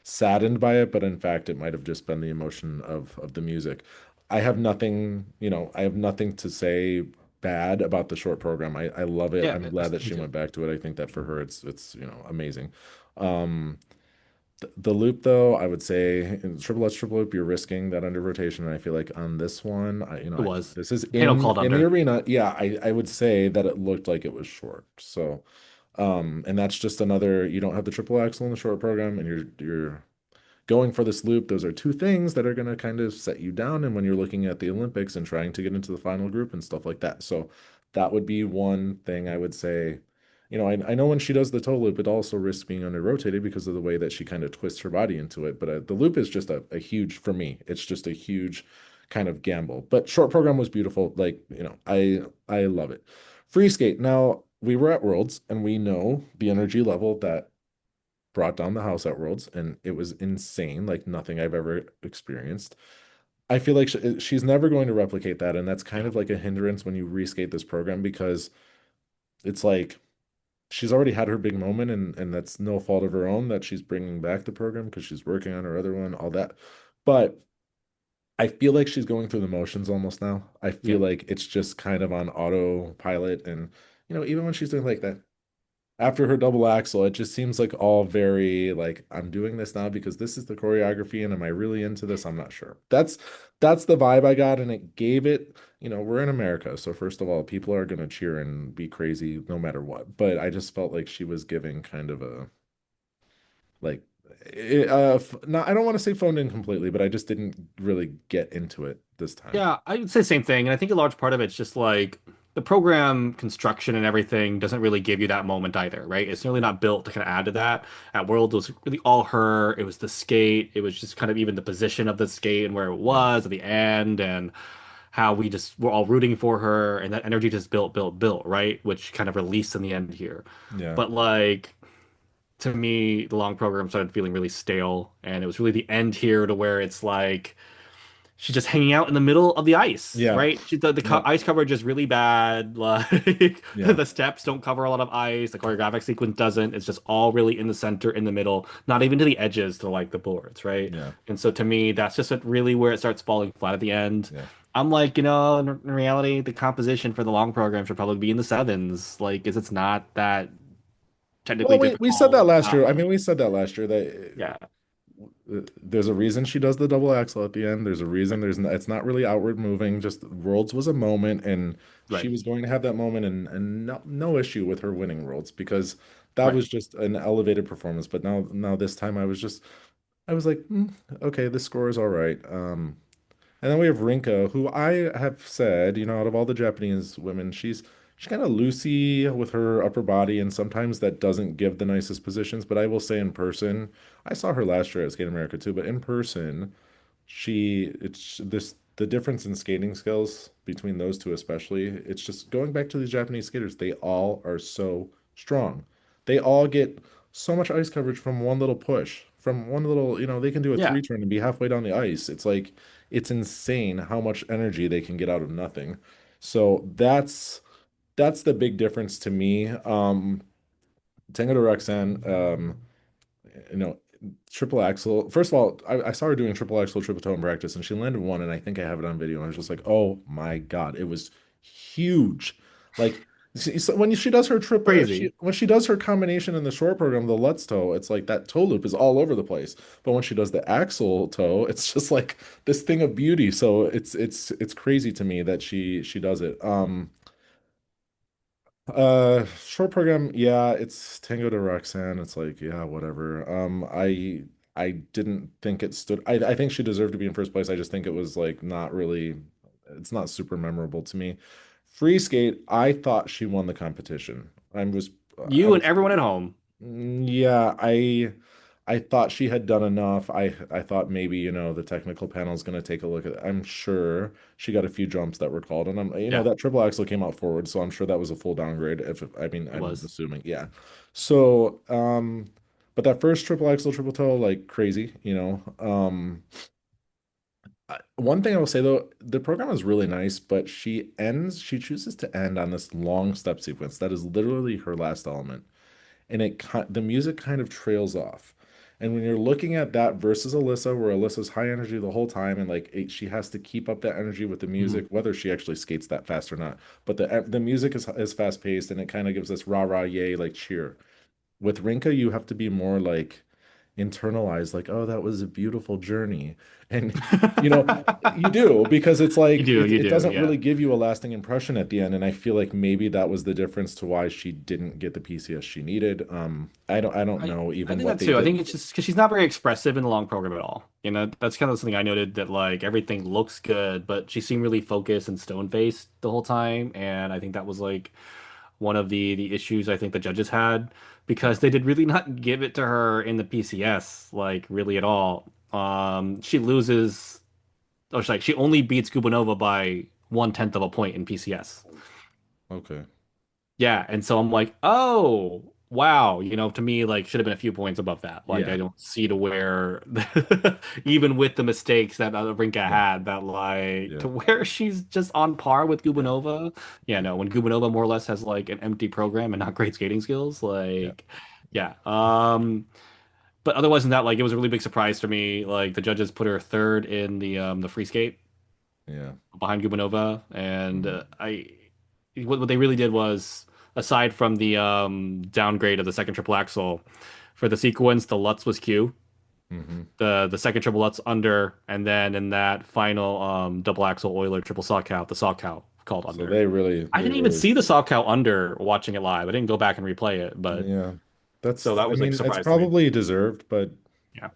saddened by it, but in fact, it might have just been the emotion of the music. I have nothing to say. bad about the short program. I love it. Yeah, I'm glad that me she too. went back to it. I think that for her, it's amazing. Um, the loop though, I would say in triple X triple loop, you're risking that under rotation. And I feel like on this one, It was. this is Halo called in the under. arena. Yeah, I would say that it looked like it was short. So, and that's just another. You don't have the triple axle in the short program, and you're going for this loop. Those are two things that are going to kind of set you down. And when you're looking at the Olympics and trying to get into the final group and stuff like that. So that would be one thing I would say. I know when she does the toe loop, it also risks being under rotated because of the way that she kind of twists her body into it. But the loop is just a huge, for me, it's just a huge kind of gamble. But short program was beautiful. Like, I love it. Free skate. Now, we were at Worlds and we know the energy level that brought down the house at Worlds, and it was insane, like nothing I've ever experienced. I feel like she's never going to replicate that, and that's kind Yeah. of like a hindrance when you reskate this program because it's like she's already had her big moment, and that's no fault of her own that she's bringing back the program because she's working on her other one, all that. But I feel like she's going through the motions almost now. I Yeah. feel like it's just kind of on autopilot, and even when she's doing like that after her double axel, it just seems like all very like I'm doing this now because this is the choreography and am I really into this? I'm not sure. That's the vibe I got and it gave it, we're in America. So first of all, people are gonna cheer and be crazy no matter what. But I just felt like she was giving kind of a like not I don't want to say phoned in completely, but I just didn't really get into it this time. Yeah, I would say the same thing. And I think a large part of it's just like the program construction and everything doesn't really give you that moment either, right? It's really not built to kind of add to that. At World, it was really all her. It was the skate. It was just kind of even the position of the skate and where it Yeah. was at the end and how we just were all rooting for her. And that energy just built, built, built, right? Which kind of released in the end here. Yeah. But like, to me, the long program started feeling really stale. And it was really the end here to where it's like, she's just hanging out in the middle of the ice, Yeah. right? The Yep. ice coverage is really bad. Like Yeah. the steps don't cover a lot of ice. The choreographic sequence doesn't. It's just all really in the center, in the middle, not even to the edges to like the boards, right? Yeah. And so to me, that's just really where it starts falling flat at the end. Yeah. I'm like, in reality, the composition for the long program should probably be in the sevens. Like, is it's not that Well, technically we said that difficult. last year. I mean, we said that last year that Yeah, there's a reason she does the double axel at the end. There's a reason it's not really outward moving. Just Worlds was a moment, and she right, was going to have that moment, and no issue with her winning Worlds because that right. was just an elevated performance. But now this time I was like, okay, this score is all right. And then we have Rinka, who I have said, out of all the Japanese women, she's kind of loosey with her upper body, and sometimes that doesn't give the nicest positions. But I will say in person, I saw her last year at Skate America too, but in person, it's this the difference in skating skills between those two, especially. It's just going back to these Japanese skaters, they all are so strong. They all get so much ice coverage from one little push, from one little, they can do a Yeah. three turn and be halfway down the ice. It's like it's insane how much energy they can get out of nothing. So that's the big difference to me. Tango to Roxanne, you know, triple axel. First of all, I saw her doing triple axel, triple toe in practice, and she landed one, and I think I have it on video. And I was just like, oh my God, it was huge. Like so when she does her triple, Crazy. when she does her combination in the short program, the Lutz toe, it's like that toe loop is all over the place. But when she does the axle toe, it's just like this thing of beauty. So it's crazy to me that she does it. Short program, yeah, it's Tango to Roxanne. It's like, yeah, whatever. I didn't think it stood. I think she deserved to be in first place. I just think it was like not really, it's not super memorable to me. Free skate, I thought she won the competition. I You and was everyone at home. yeah, I thought she had done enough. I thought maybe, the technical panel is going to take a look at it. I'm sure she got a few jumps that were called and Yeah, that triple axel came out forward, so I'm sure that was a full downgrade I mean, it I'm was. assuming. Yeah. So, but that first triple axel triple toe like crazy, one thing I will say though, the program is really nice, but she chooses to end on this long step sequence. That is literally her last element and the music kind of trails off. And when you're looking at that versus Alyssa, where Alyssa's high energy the whole time and like she has to keep up that energy with the Mhm. music, whether she actually skates that fast or not. But the music is fast paced and it kind of gives this rah rah yay like cheer. With Rinka, you have to be more like internalize, like, oh, that was a beautiful journey. And you know, you do because it's like You it do, doesn't yeah. really give you a lasting impression at the end. And I feel like maybe that was the difference to why she didn't get the PCS she needed. I don't know I even think what that they too. I think did. it's just because she's not very expressive in the long program at all. You know, that's kind of something I noted that like everything looks good, but she seemed really focused and stone-faced the whole time, and I think that was like one of the issues I think the judges had because Yeah. they did really not give it to her in the PCS like really at all. She loses, or she only beats Kubanova by 1/10 of a point in PCS. Okay. Yeah, and so I'm like, oh, wow, to me, like, should have been a few points above that. Like, I Yeah. don't see to where, even with the mistakes that Rinka Yeah. had, that like Yeah. to where she's just on par with Yeah. Gubanova. Yeah, no, when Gubanova more or less has like an empty program and not great skating skills, Yeah. like, yeah. But otherwise than that, like, it was a really big surprise for me. Like, the judges put her third in the free skate Yeah. behind Gubanova, and Mm-hmm. what they really did was, aside from the downgrade of the second triple axel, for the sequence, the Lutz was Q, Mm-hmm. the second triple Lutz under, and then in that final double axel Euler triple sock cow, the sock cow called So under. I they didn't even really, see the sock cow under watching it live. I didn't go back and replay it, but yeah. so That's, that I was like a mean, it's surprise to me. probably deserved, but Yeah.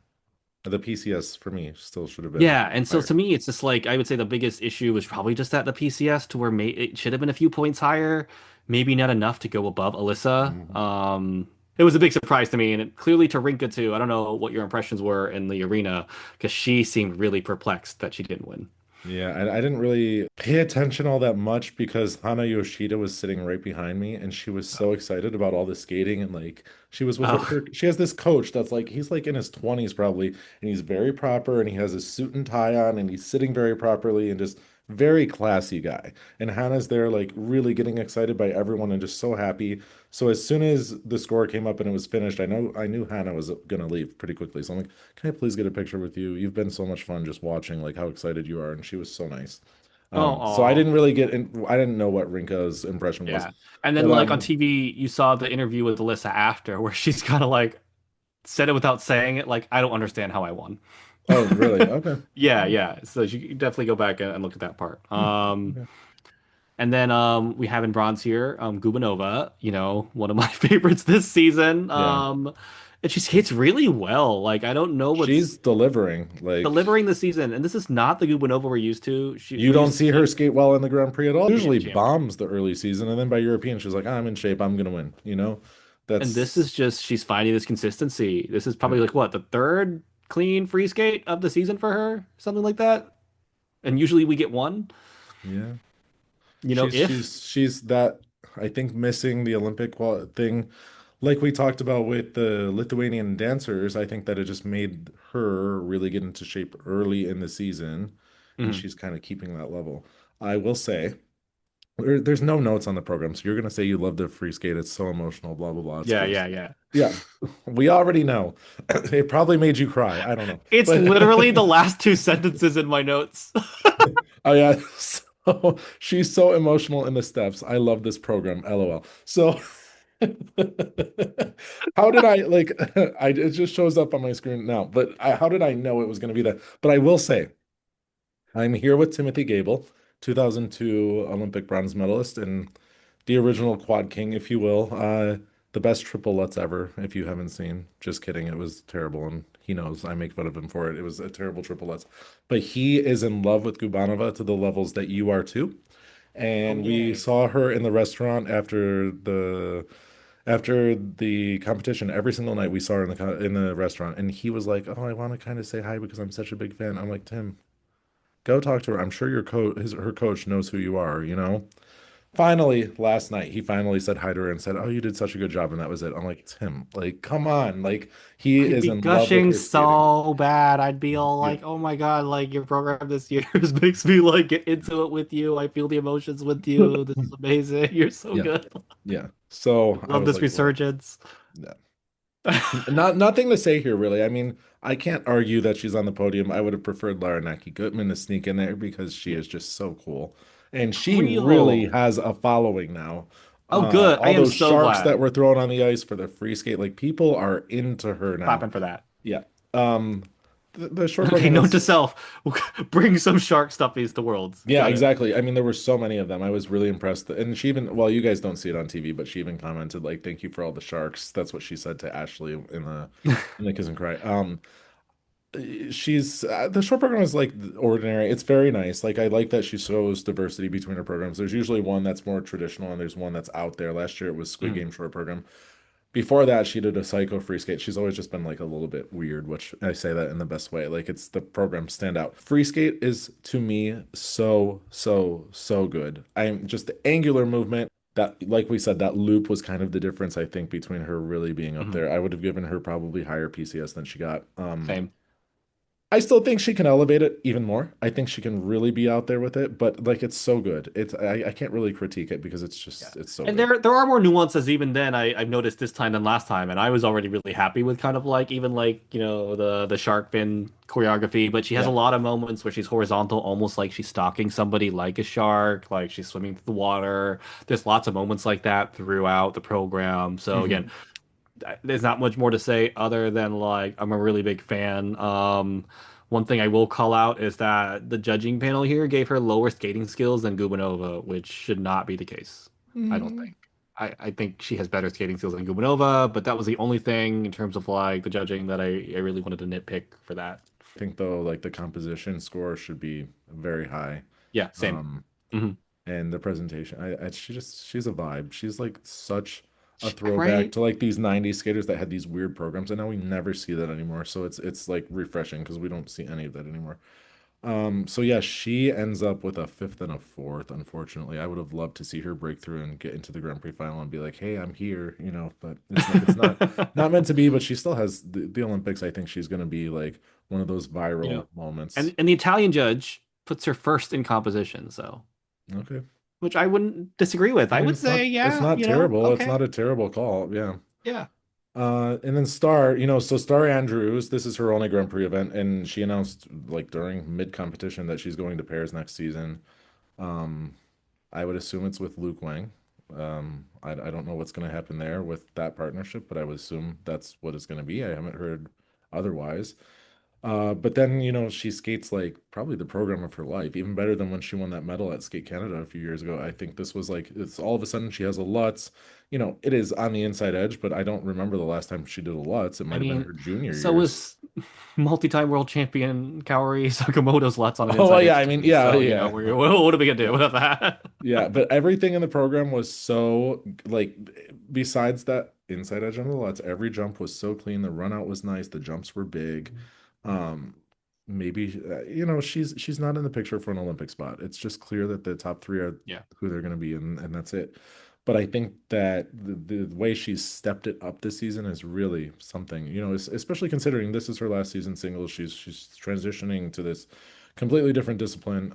the PCS for me still should have been Yeah, and so higher. to me, it's just like I would say the biggest issue was probably just at the PCS to where it should have been a few points higher, maybe not enough to go above Alyssa. Mhm. It was a big surprise to me, and clearly to Rinka too. I don't know what your impressions were in the arena because she seemed really perplexed that she didn't win. Yeah, I didn't really pay attention all that much because Hana Yoshida was sitting right behind me and she was so Oh, excited about all the skating and like she was with oh, she has this coach that's like he's like in his 20s probably and he's very proper and he has his suit and tie on and he's sitting very properly and just very classy guy. And Hannah's there like really getting excited by everyone and just so happy. So as soon as the score came up and it was finished, I knew Hannah was gonna leave pretty quickly. So I'm like, can I please get a picture with you? You've been so much fun just watching like how excited you are, and she was so nice. oh, So I aw. didn't really get in, I didn't know what Rinka's impression was, Yeah. And then but like on TV, you saw the interview with Alyssa after where she's kind of like said it without saying it, like I don't understand how I won. oh really? Okay. Yeah, yeah. So you can definitely go back and look at that part. Hmm. Okay. And then we have in bronze here, Gubanova, one of my favorites this season. Yeah, And she skates really well. Like I don't know she's what's delivering. Like delivering the season, and this is not the Gubanova we're used to. you We're don't used to see her seeing skate well in the Grand Prix at all. yeah, Usually champion. bombs the early season, and then by European, she's like, I'm in shape. I'm gonna win. You know, And this that's is just she's finding this consistency. This is yeah, probably like what, the third clean free skate of the season for her, something like that. And usually we get one, yeah. if. She's that I think missing the Olympic thing, like we talked about with the Lithuanian dancers. I think that it just made her really get into shape early in the season, and Mhm. she's kind of keeping that level. I will say there's no notes on the program, so you're gonna say you love the free skate. It's so emotional, blah blah blah. It's Yeah, gross. yeah, yeah. Yeah, we already know. It probably made you cry. I don't know, It's literally the but last two sentences in my notes. oh yeah. So she's so emotional in the steps. I love this program. LOL. So how did I like it just shows up on my screen now, but how did I know it was going to be that? But I will say, I'm here with Timothy Gable, 2002 Olympic bronze medalist and the original quad king, if you will. The best triple Lutz ever, if you haven't seen. Just kidding, it was terrible, and he knows I make fun of him for it. It was a terrible triple Lutz. But he is in love with Gubanova to the levels that you are too. Oh, And we yay. saw her in the restaurant after the competition. Every single night we saw her in in the restaurant, and he was like, "Oh, I want to kind of say hi because I'm such a big fan." I'm like, Tim, go talk to her. I'm sure her coach knows who you are, you know? Finally, last night, he finally said hi to her and said, "Oh, you did such a good job." And that was it. I'm like, Tim, like, come on. Like, he I'd is be in love with gushing her skating. so bad. I'd be all Yeah. like, "Oh my God, like your program this year makes me like get into it with you. I feel the emotions with you. This is amazing. You're so Yeah. good. Yeah. So I Love was this like, well, resurgence." yeah. Nothing to say here, really. I mean, I can't argue that she's on the podium. I would have preferred Lara Naki Goodman to sneak in there because she Yeah. is just so cool. And she really Real. has a following now. Oh, good. I All am those so sharks that glad. were thrown on the ice for the free skate, like people are into her now. Clapping for that. Yeah. Um, the short Okay, program note to was, self: bring some shark stuffies to Worlds. yeah, Got it. exactly. I mean, there were so many of them. I was really impressed. And she even, well, you guys don't see it on TV, but she even commented like, "Thank you for all the sharks." That's what she said to Ashley in the Kiss and Cry. She's the short program is like ordinary. It's very nice. Like I like that she shows diversity between her programs. There's usually one that's more traditional and there's one that's out there. Last year it was Squid Mm, Game short program. Before that, she did a psycho free skate. She's always just been like a little bit weird, which I say that in the best way. Like it's the program stand out. Free skate is to me so good. I'm just the angular movement that, like we said, that loop was kind of the difference I think between her really being up mhm. there. I would have given her probably higher PCS than she got. Same. I still think she can elevate it even more. I think she can really be out there with it, but like it's so good. I can't really critique it because Yeah. it's so And good. there are more nuances even then I've noticed this time than last time, and I was already really happy with kind of like even like, the shark fin choreography, but she has a Yeah. lot of moments where she's horizontal, almost like she's stalking somebody like a shark, like she's swimming through the water. There's lots of moments like that throughout the program. So again, Hmm. there's not much more to say other than like I'm a really big fan. One thing I will call out is that the judging panel here gave her lower skating skills than Gubanova, which should not be the case. I don't Hmm. think. I think she has better skating skills than Gubanova, but that was the only thing in terms of like the judging that I really wanted to nitpick for that. I think though, like the composition score should be very high. Yeah, same. Um, Hmm. and the presentation, she's a vibe. She's like such a throwback Right? to like these 90s skaters that had these weird programs, and now we never see that anymore. So it's like refreshing because we don't see any of that anymore. So yeah, she ends up with a fifth and a fourth, unfortunately. I would have loved to see her break through and get into the Grand Prix final and be like, "Hey, I'm here," but it's not meant to be, but she still has the Olympics. I think she's going to be like one of those You viral know, moments. and the Italian judge puts her first in composition, so Okay. which I wouldn't disagree with. I I mean, would say, it's yeah, not terrible. It's not okay. a terrible call. Yeah. Yeah. And then Star, so Star Andrews, this is her only Grand Prix event, and she announced like during mid-competition that she's going to Paris next season. Um, I would assume it's with Luke Wang. I don't know what's going to happen there with that partnership, but I would assume that's what it's going to be. I haven't heard otherwise. But then, she skates like probably the program of her life, even better than when she won that medal at Skate Canada a few years ago. I think this was like, it's all of a sudden she has a Lutz. It is on the inside edge, but I don't remember the last time she did a Lutz. It I might have been mean, her junior so years. was multi-time world champion Kaori Sakamoto's Lutz on an Oh, well, inside yeah, edge I mean, too. yeah, So, yeah. what are we gonna do with that? Yeah, but everything in the program was so like besides that inside edge on the Lutz, every jump was so clean. The run out was nice. The jumps were big. Um, maybe she's not in the picture for an Olympic spot. It's just clear that the top three are Yeah. who they're going to be, and that's it. But I think that the way she's stepped it up this season is really something. Especially considering this is her last season singles. She's transitioning to this completely different discipline.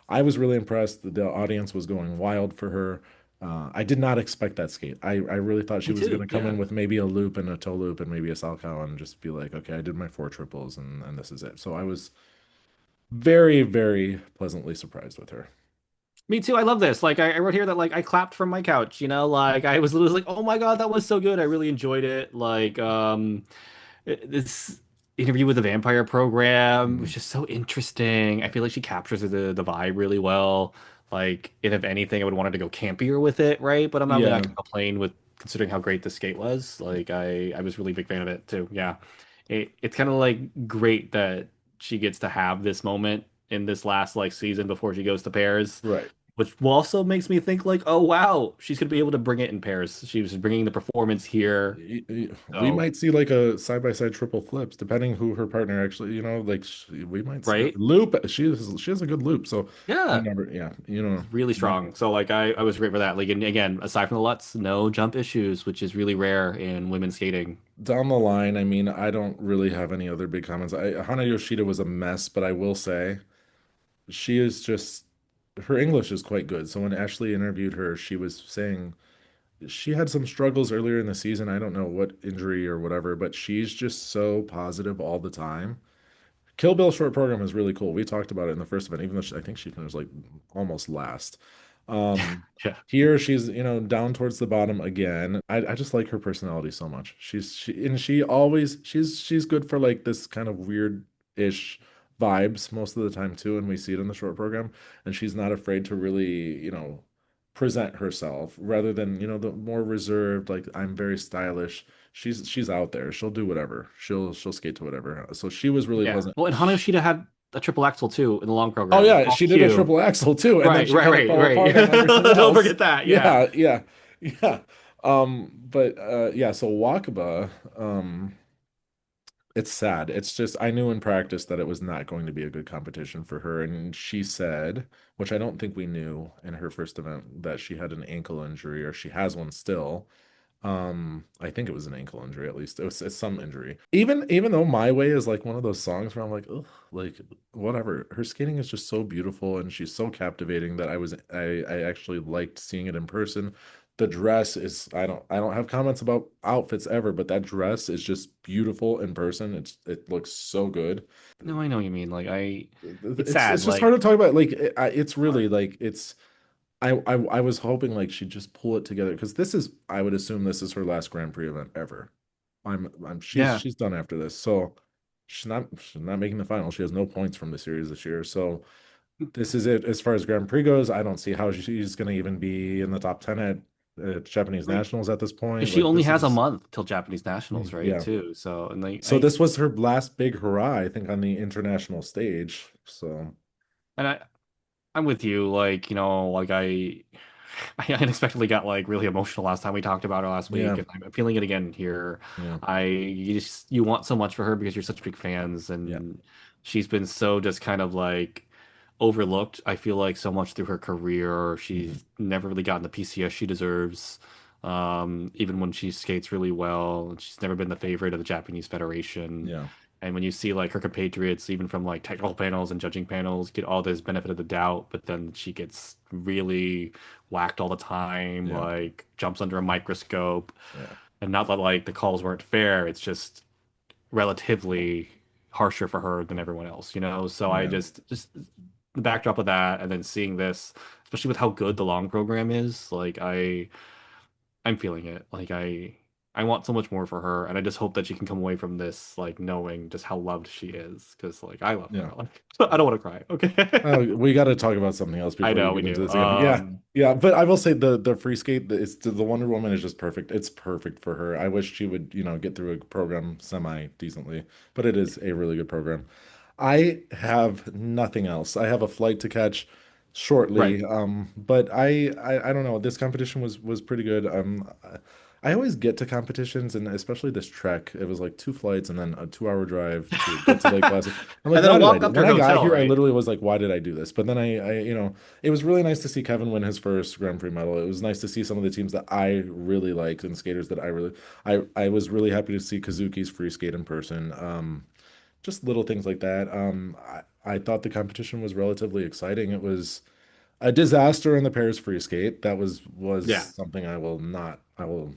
I was really impressed. The audience was going wild for her. I did not expect that skate. I really thought she Me was going to too. come in Yeah. with maybe a loop and a toe loop and maybe a salchow and just be like, okay, I did my four triples and this is it. So I was very, very pleasantly surprised with her. Me too. I love this. Like I wrote here that like I clapped from my couch, like I was literally like, "Oh my God, that was so good. I really enjoyed it." Like this interview with the vampire program was Mhm. just so interesting. I feel like she captures the vibe really well. Like, and if anything, I would want her to go campier with it, right? But I'm not really not Yeah, gonna complain with considering how great the skate was. Like I was really a big fan of it too. Yeah. It's kind of like great that she gets to have this moment in this last like season before she goes to Paris, right. which also makes me think like, oh wow, she's gonna be able to bring it in Paris. She was bringing the performance here. We So, might see like a side by side triple flips, depending who her partner actually, like we might see right? loop. She has a good loop, so you Yeah. never, yeah, It's really strong. So like I was great for that. Like and again, aside from the Lutz, no jump issues, which is really rare in women's skating. down the line. I mean, I don't really have any other big comments. Hana Yoshida was a mess, but I will say she is just her English is quite good. So when Ashley interviewed her, she was saying she had some struggles earlier in the season. I don't know what injury or whatever, but she's just so positive all the time. Kill Bill short program is really cool. We talked about it in the first event, even though I think she finished like almost last. Um, Yeah. Here she's, down towards the bottom again. I just like her personality so much. She always she's good for like this kind of weird-ish vibes most of the time too, and we see it in the short program. And she's not afraid to really, present herself rather than, the more reserved, like I'm very stylish. She's out there. She'll do whatever. She'll skate to whatever. So she was really Yeah. pleasant. Well, and Hanayoshida had a triple axel too in the long Oh program. yeah, On she did a cue. triple axel too, and then Right, she right, kind of right, fell right. apart on everything Don't else. forget that. Yeah. Yeah, yeah, yeah. But yeah, so Wakaba, it's sad. It's just I knew in practice that it was not going to be a good competition for her, and she said, which I don't think we knew in her first event, that she had an ankle injury or she has one still. I think it was an ankle injury at least. It's some injury. Even though My Way is like one of those songs where I'm like, ugh, like whatever. Her skating is just so beautiful and she's so captivating that I actually liked seeing it in person. The dress is I don't have comments about outfits ever, but that dress is just beautiful in person. It looks so good. No, I know what you mean. It's It's sad. just hard to talk about. Like it's really like it's I was hoping like she'd just pull it together because this is I would assume this is her last Grand Prix event ever. I'm Yeah. she's done after this. So she's not making the final. She has no points from the series this year. So this is it as far as Grand Prix goes. I don't see how she's gonna even be in the top 10 at Japanese Right. Nationals at this And point. she Like only this has a is month till Japanese nationals, right? yeah. Too. So, and So this was her last big hurrah, I think, on the international stage. So and I'm with you. I unexpectedly got like really emotional last time we talked about her last week, yeah, and I'm feeling it again here. yeah, You want so much for her because you're such big fans, yeah, and she's been so just kind of like overlooked. I feel like so much through her career, mhm, she's never really gotten the PCS she deserves. Even when she skates really well, and she's never been the favorite of the Japanese Federation. yeah, And when you see like her compatriots, even from like technical panels and judging panels, get all this benefit of the doubt, but then she gets really whacked all the time, yeah, like jumps under a microscope, yeah, and not that like the calls weren't fair, it's just relatively harsher for her than everyone else, you know? So I yeah, just the backdrop of that, and then seeing this, especially with how good the long program is, I'm feeling it. I want so much more for her, and I just hope that she can come away from this like knowing just how loved she is, because like I love yeah. her. Like I don't want to cry. Okay. We got to talk about something else I before you know we get into do. this again. Yeah, yeah. But I will say the free skate, the Wonder Woman is just perfect. It's perfect for her. I wish she would, get through a program semi decently, but it is a really good program. I have nothing else. I have a flight to catch Right. shortly. But I don't know. This competition was pretty good. I always get to competitions, and especially this trek. It was like two flights and then a 2 hour drive to get to Lake Placid. I'm like, And then a why did I walk do? up to When her I got hotel, here, I right? literally was like, why did I do this? But then it was really nice to see Kevin win his first Grand Prix medal. It was nice to see some of the teams that I really like and skaters that I was really happy to see Kazuki's free skate in person. Just little things like that. I thought the competition was relatively exciting. It was a disaster in the Paris free skate. That was Yeah. something I will not. I will.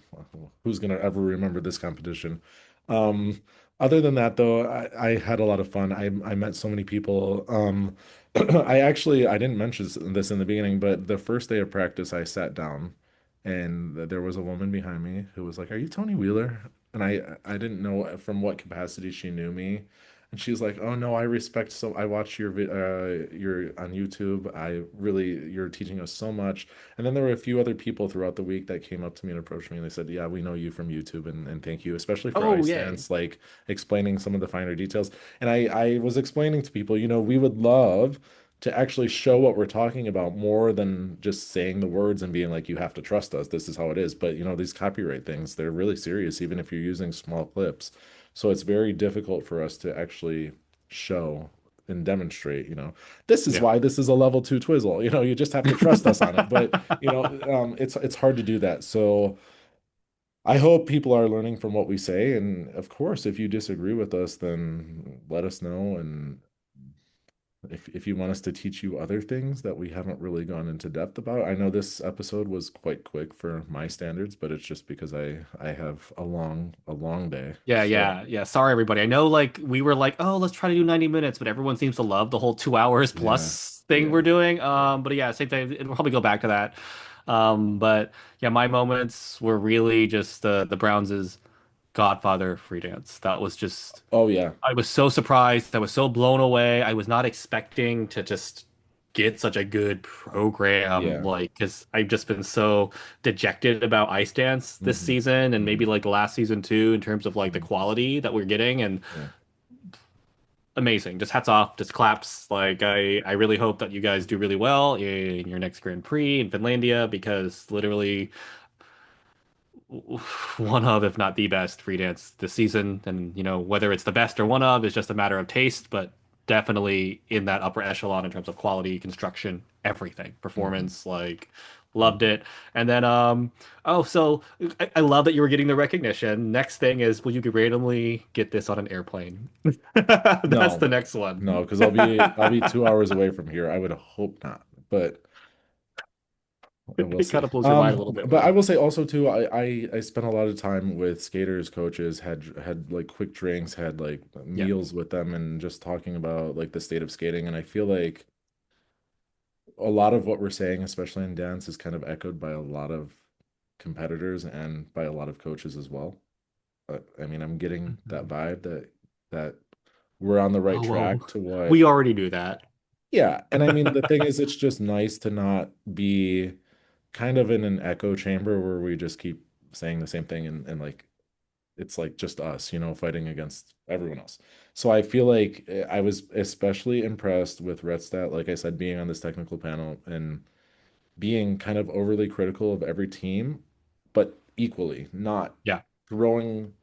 Who's gonna ever remember this competition? Um, Other than that, though, I had a lot of fun. I met so many people. I didn't mention this in the beginning, but the first day of practice, I sat down, and there was a woman behind me who was like, "Are you Tony Wheeler?" And I didn't know from what capacity she knew me. And she's like, "Oh no, I respect so I watch your on YouTube. You're teaching us so much." And then there were a few other people throughout the week that came up to me and approached me and they said, "Yeah, we know you from YouTube and thank you, especially for Oh, ice yay. dance, like explaining some of the finer details." And I was explaining to people, we would love to actually show what we're talking about more than just saying the words and being like, "You have to trust us. This is how it is." But these copyright things, they're really serious, even if you're using small clips. So it's very difficult for us to actually show and demonstrate, this is Yeah. why this is a level two twizzle. You just have to trust us on it. But it's hard to do that. So I hope people are learning from what we say. And of course, if you disagree with us, then let us know. And if you want us to teach you other things that we haven't really gone into depth about. I know this episode was quite quick for my standards, but it's just because I have a long day. Yeah, So yeah, yeah. Sorry, everybody. I know, like, we were like, oh, let's try to do 90 minutes, but everyone seems to love the whole 2 hours yeah, plus thing we're yeah, doing. yeah. But yeah, same thing. We'll probably go back to that. But yeah, my moments were really just the Browns' Godfather free dance. That was just, Oh yeah, I was so surprised. I was so blown away. I was not expecting to just get such a good program, yeah. like, because I've just been so dejected about Ice Dance this Hmm. season and maybe Hmm. like last season too, in terms of like the Hmm. quality that we're getting. And Yeah. amazing. Just hats off, just claps. Like, I really hope that you guys do really well in your next Grand Prix in Finlandia because literally one of, if not the best, free dance this season. And, whether it's the best or one of is just a matter of taste, but definitely in that upper echelon in terms of quality, construction, everything, Hmm. performance, like, Yeah. loved it. And then, oh, so I love that you were getting the recognition. Next thing is, will you randomly get this on an airplane? That's the No, next one. no, because I'll be 2 hours away from here. I would hope not, but we'll It see. kind of blows your mind a little bit, But but I yeah. will say also too, I spent a lot of time with skaters, coaches, had like quick drinks, had like Yeah. meals with them, and just talking about like the state of skating. And I feel like a lot of what we're saying, especially in dance, is kind of echoed by a lot of competitors and by a lot of coaches as well. I mean, I'm getting that Mhm. vibe that we're on the right Oh, track whoa. to what. We already knew that. Yeah, and I mean the thing is, it's just nice to not be kind of in an echo chamber where we just keep saying the same thing and like it's like just us, fighting against everyone else. So I feel like I was especially impressed with Redstat, like I said, being on this technical panel and being kind of overly critical of every team, but equally, not Yeah. throwing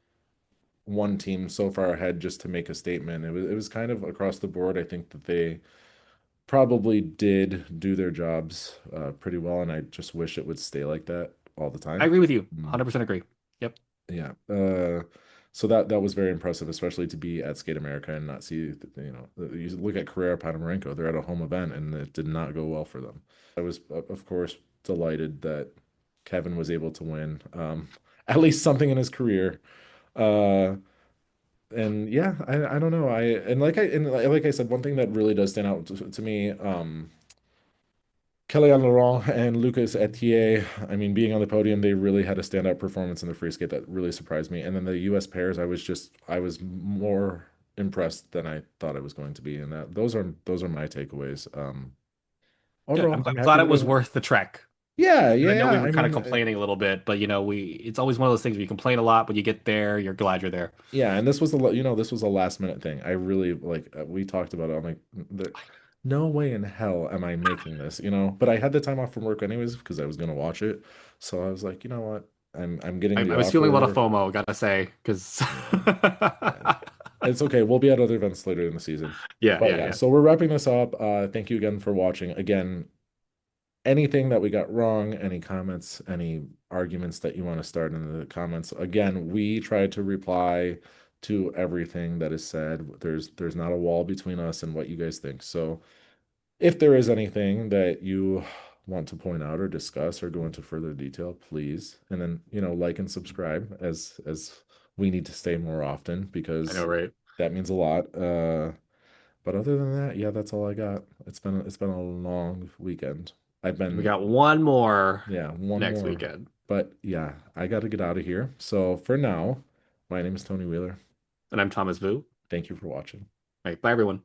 one team so far ahead just to make a statement. It was kind of across the board. I think that they probably did do their jobs pretty well, and I just wish it would stay like that all the I time. agree with you. Mm, 100% agree. Yep. yeah. So that was very impressive, especially to be at Skate America and not see, you look at Carrera Panamarenko, they're at a home event, and it did not go well for them. I was, of course, delighted that Kevin was able to win, at least something in his career. Uh, and yeah, I don't know. Like I said, one thing that really does stand out to me, Kellyanne Laurent and Lucas Etier, I mean, being on the podium, they really had a standout performance in the free skate that really surprised me. And then the US pairs, I was more impressed than I thought I was going to be. And those are my takeaways. Good. Overall, I'm I'm happy glad it was with. worth the trek. Yeah, And yeah, I know we yeah. were I kind of mean, complaining a little bit, but it's always one of those things where you complain a lot, but you get there, you're glad you're there. yeah, and this was a last minute thing. I really like we talked about it. I'm like, no way in hell am I making this. But I had the time off from work anyways because I was gonna watch it. So I was like, you know what? I'm I, getting the I was feeling a lot of offer. FOMO, gotta say, because Yeah, yeah. It's okay. We'll be at other events later in the season. yeah, But yeah, yeah, yeah. so we're wrapping this up. Thank you again for watching. Again, anything that we got wrong, any comments, any arguments that you want to start in the comments. Again, we try to reply to everything that is said. There's not a wall between us and what you guys think. So if there is anything that you want to point out or discuss or go into further detail, please. And then, like and subscribe as we need to stay more often I know, because right? that means a lot. But other than that, yeah, that's all I got. It's been a long weekend. I've We been got one more Yeah, one next more. weekend. But yeah, I got to get out of here. So for now, my name is Tony Wheeler. And I'm Thomas Vu. Thank you for watching. All right, bye everyone.